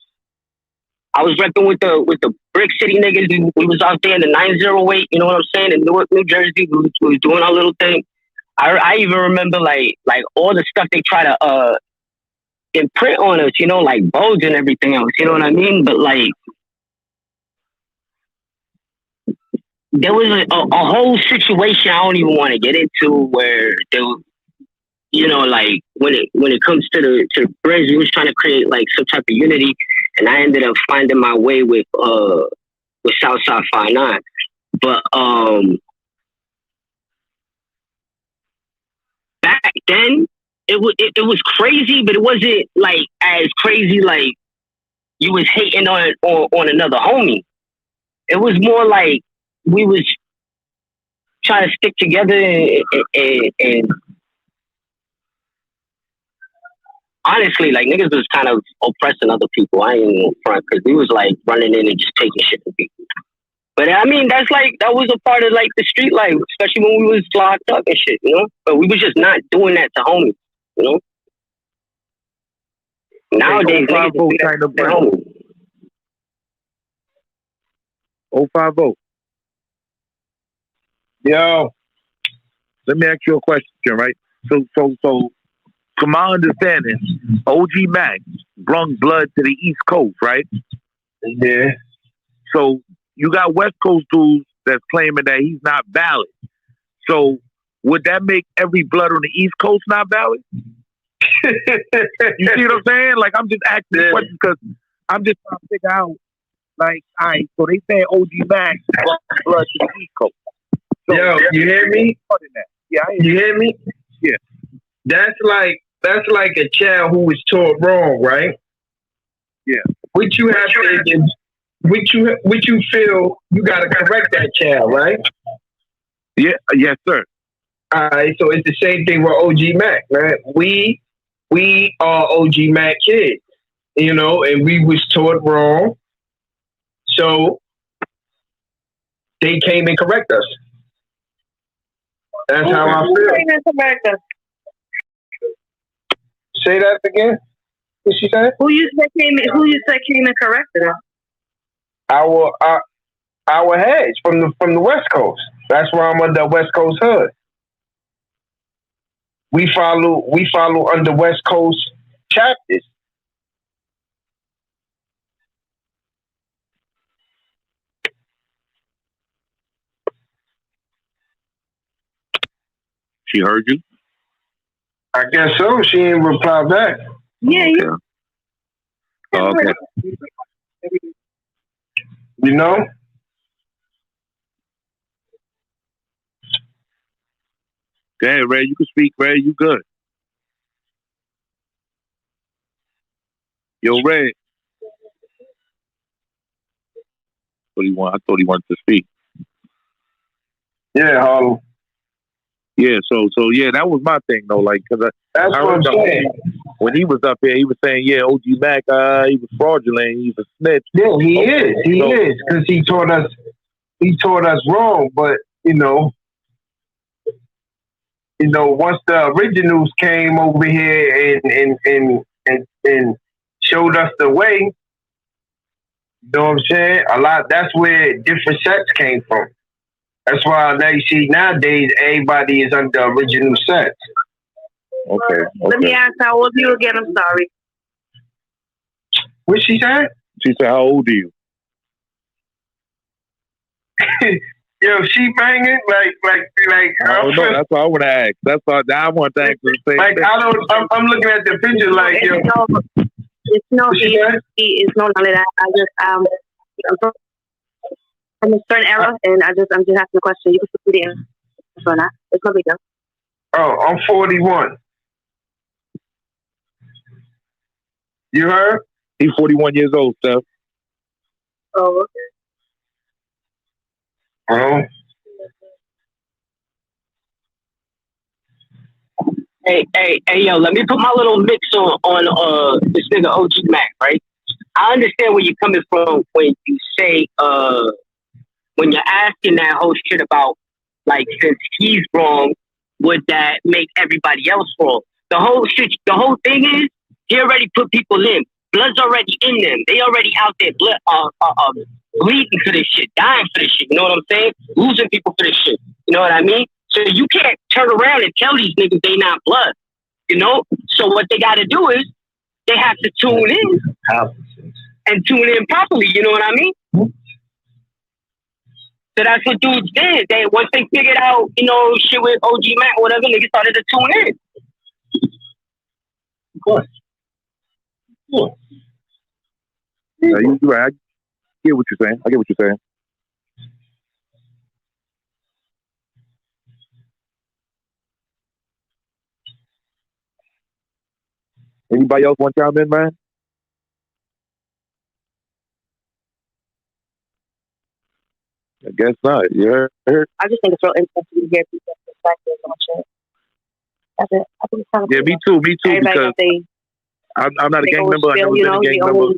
I was repping with the Brick City niggas. We was out there in the 908. You know what I'm saying? In Newark, New Jersey, we was doing our little thing. I even remember like all the stuff they try to imprint on us. You know, like bows and everything else. You know what I mean? But like, there was a whole situation I don't even want to get into, where there was, you know, like when it comes to Brims, we was trying to create like some type of unity, and I ended up finding my way with Southside 59. But back then it was crazy, but it wasn't like as crazy like you was hating on another homie. It was more like we was trying to stick together and honestly, like, niggas was kind of oppressing other people. I ain't in front, because we was like running in and just taking shit from people. But I mean, that was a part of like the street life, especially when we was locked up and shit, you know? But we was just not doing that to homies, you know? Nowadays, niggas do that to homies. 050. Yo, let me ask you a question, right? So, from my understanding, OG Mac brung blood to the East Coast, right? Yeah. So you got West Coast dudes that's claiming that he's not valid. So would that make every blood on the East Coast not valid? You see what I'm saying? Like, I'm just asking the question because I'm just trying to figure out, like, all right, so they say OG Mac brought blood to the East Coast. So yo, you hear me? Yeah, you hear me? Yeah. That's like a child who was taught wrong, right? Yeah. Which you have to, which you feel you got to correct that child, right? Yeah. Yes, sir. All right. So it's the same thing with OG Mac, right? We are OG Mac kids, you know, and we was taught wrong, so they came and correct us. That's how I feel. Say that again. What she said? Who you said came and corrected us? Our heads from the West Coast. That's why I'm under West Coast hood. We follow under West Coast chapters. She heard you? I guess so. She didn't reply back. Yeah. Okay. You know? Go ahead, Ray. You can speak, Ray. You good. Yo, Ray. I thought he wanted to speak. Yeah, Harlem. Yeah, so yeah, that was my thing though. Like, cause that's I what I'm saying. When he was up here, he was saying, yeah, OG Mac, he was fraudulent, he was a snitch. Yeah, he is, because he taught us wrong. But once the originals came over here and showed us the way, you know what I'm saying? That's where different sets came from. That's why now you see nowadays everybody is under original sets. Okay. Let me ask, how old are you again? I'm sorry. What she said? She said, how old are you? Yo, she banging like. I don't know. That's what I want to ask. That's why I want to ask the same like thing. I'm looking at the picture like yo. It's no it's no longer that. I just I'm from a certain era, and I'm just asking a question. You can put the answer or not. It's no big deal. Oh, I'm 41. You heard? He's 41 years old, Steph. Oh, okay. Hey, yo, let me put my little mix on this nigga OG Mac, right? I understand where you're coming from when you say, when you're asking that whole shit about, like, since he's wrong, would that make everybody else wrong? The whole thing is, he already put people in. Blood's already in them. They already out there bleeding for this shit, dying for this shit. You know what I'm saying? Losing people for this shit. You know what I mean? So you can't turn around and tell these niggas they not blood. You know? So what they got to do is they have to tune in and tune in properly. You know what I mean? So that's what dudes did. Once they figured out, shit with OG Mac, whatever, niggas started to tune in. Of course. Cool. Yeah, you're right. I get what you're saying. Anybody else want to chime in, man? I guess not. You heard? I just think it's real interesting to hear people's perspectives on shit. That's it. I think it's kind of yeah, me too. Because I'm not a gang member. I've never been a gang member.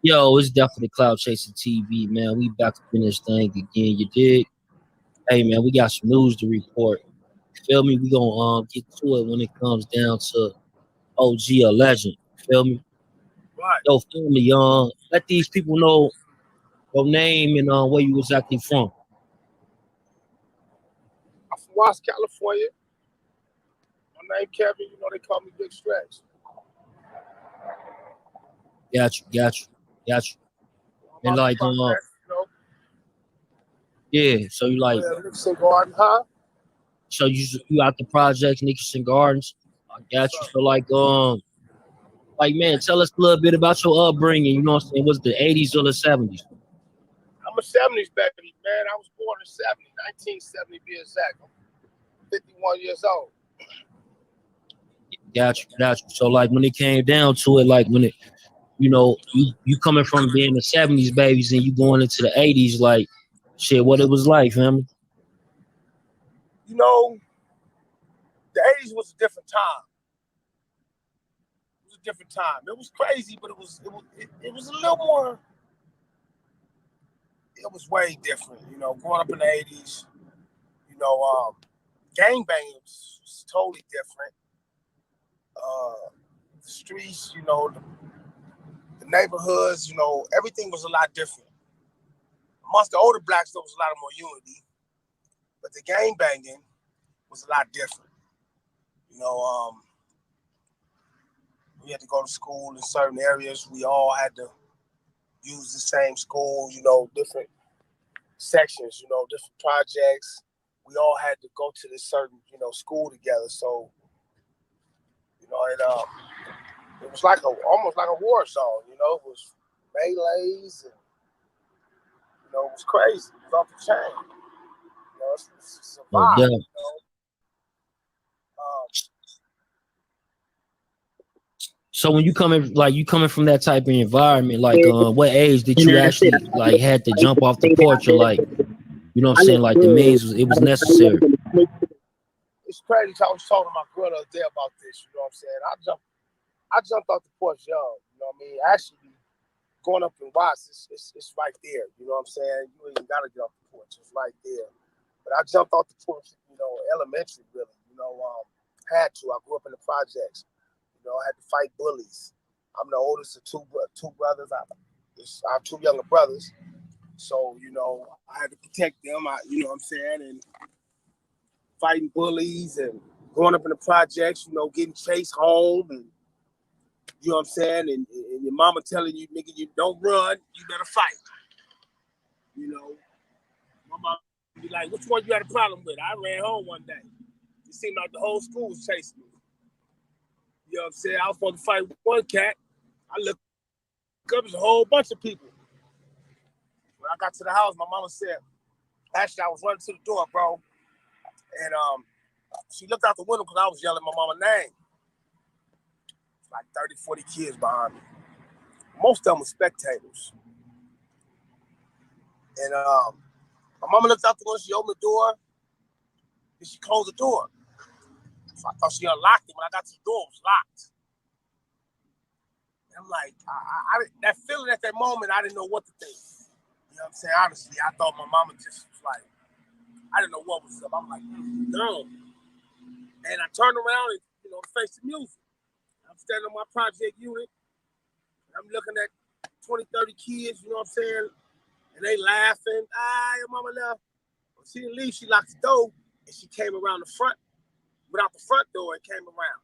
Yo, it's definitely Cloud Chasing TV, man. We back to finish thing again. You dig? Hey, man, we got some news to report. Feel me? We gonna get to it when it comes down to OG or legend. Feel me? Right. Yo, feel me, let these people know your name and where you exactly from. I'm from Wack, California. My name Kevin. You know they call me Big Stretch. Got you. And like, yeah. So you like, Nickerson Garden, huh? so you out the projects, Nickerson Gardens. I got you. So like man, tell us a little bit about your upbringing. You know what I'm saying? Was the 80s or the 70s? I'm a 70s baby, man. I was born in 1970 to be exact. I'm 51 years old. Got you. So like when it came down to it, like when it, you know, you coming from being the 70s babies and you going into the 80s, like shit, what it was like, family. You know, the 80s was a different time. It was a different time. It was crazy, but it was a little more. It was way different, you know. Growing up in the 80s, you know, gangbanging was totally different. The streets, you know, the neighborhoods, you know, everything was a lot different. Amongst the older blacks, there was a lot more unity, but the gangbanging was a lot different. You know, we had to go to school in certain areas. We all had to use the same school, you know, different sections, you know, different projects. We all had to go to this certain, you know, school together. So, you know, it was like almost like a war zone, you know. It was melees and, you know, it was crazy. It was off the chain. You know, it's a vibe, you know. So when you coming from that type of environment, like what age did you actually like had to jump off the porch or like, you know what I'm saying, like the means it was necessary? It's crazy. I was talking to my girl the other day about this, you know what I'm saying? I jumped off the porch young, you know what I mean? Actually, going up in Watts, it's right there, you know what I'm saying? You ain't gotta get off the porch, it's right there. But I jumped off the porch, you know, elementary really, you know, had to. I grew up in the projects. You know, I had to fight bullies. I'm the oldest of two brothers. I have two younger brothers. So, you know, I had to protect them, you know what I'm saying, and fighting bullies and growing up in the projects, you know, getting chased home and, you know what I'm saying, and your mama telling you, nigga, you don't run, you better fight. You know, my mom would be like, which one you had a problem with? I ran home one day. It seemed like the whole school was chasing me. You know what I'm saying? I was supposed to fight one cat. I looked up, there's a whole bunch of people. When I got to the house, my mama said, actually, I was running to the door, bro. And she looked out the window because I was yelling my mama's name. Like 30, 40 kids behind me. Most of them were spectators. And my mama looked out the window, she opened the door, and she closed the door. So I thought she unlocked it. When I got to the door, it was locked. And I'm like, I that feeling at that moment, I didn't know what to think. You know what I'm saying? Honestly, I thought my mama just was like, I didn't know what was up. I'm like, no. And I turned around and, you know, faced the music. I'm standing on my project unit. And I'm looking at 20, 30 kids, you know what I'm saying? And they laughing. Your mama left. When she didn't leave, she locked the door and she came around the front. Without the front door and came around.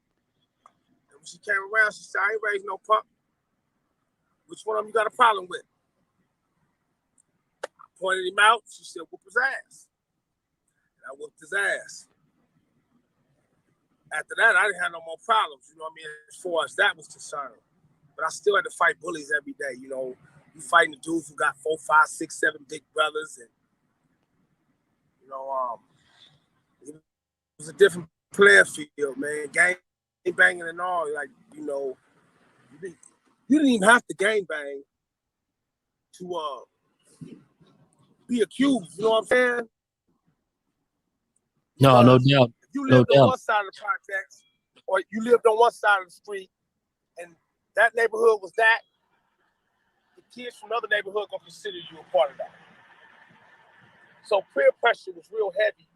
And when she came around, she said, I ain't raised no punk. Which one of them you got a problem with? I pointed him out. She said, whoop his ass. And I whooped his ass. After that, I didn't have no more problems, you know what I mean, as far as that was concerned. But I still had to fight bullies every day, you know. You fighting the dudes who got 4, 5, 6, 7 big brothers. And, you know, it was a different player field, man. Gang banging and all, like, you know, you didn't even have to gang bang to be accused, you know what I'm saying? No doubt. If you lived on one side of the projects, or you lived on one side of the street, and that neighborhood was that, the kids from another neighborhood gonna consider you a part of that. So peer pressure was real heavy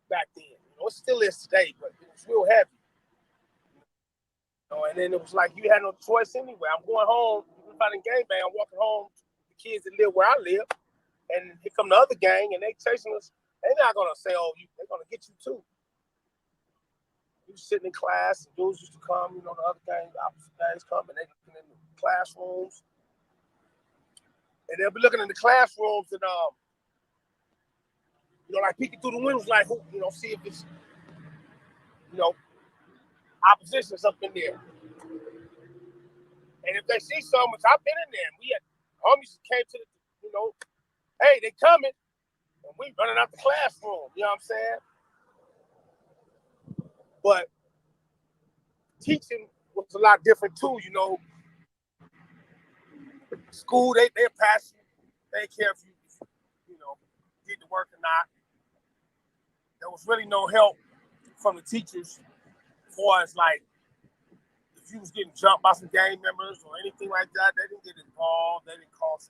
back then. You know, it still is today, but it was real heavy. You know, and then it was like you had no choice anyway. I'm going home, even if I didn't gang bang, I'm walking home to the kids that live where I live, and here come the other gang, and they chasing us. They're not gonna say, "Oh, they're gonna get you too." We was sitting in class, and dudes used to come. You know, the other gang, the opposite gangs come, and they looking in the classrooms, and they'll be looking in the classrooms, and you know, like peeking through the windows, like, who, you know, see if it's, you know, opposition's up in there. And if they see something, which I've been in there, and we had homies that came to the, you know, hey, they coming, and we running out the classroom. You know what I'm saying? But teaching was a lot different too. You know, school they're pass you, they care if you know, did the work or not. There was really no help from the teachers as far as like if you was getting jumped by some gang members or anything like that. They didn't get involved.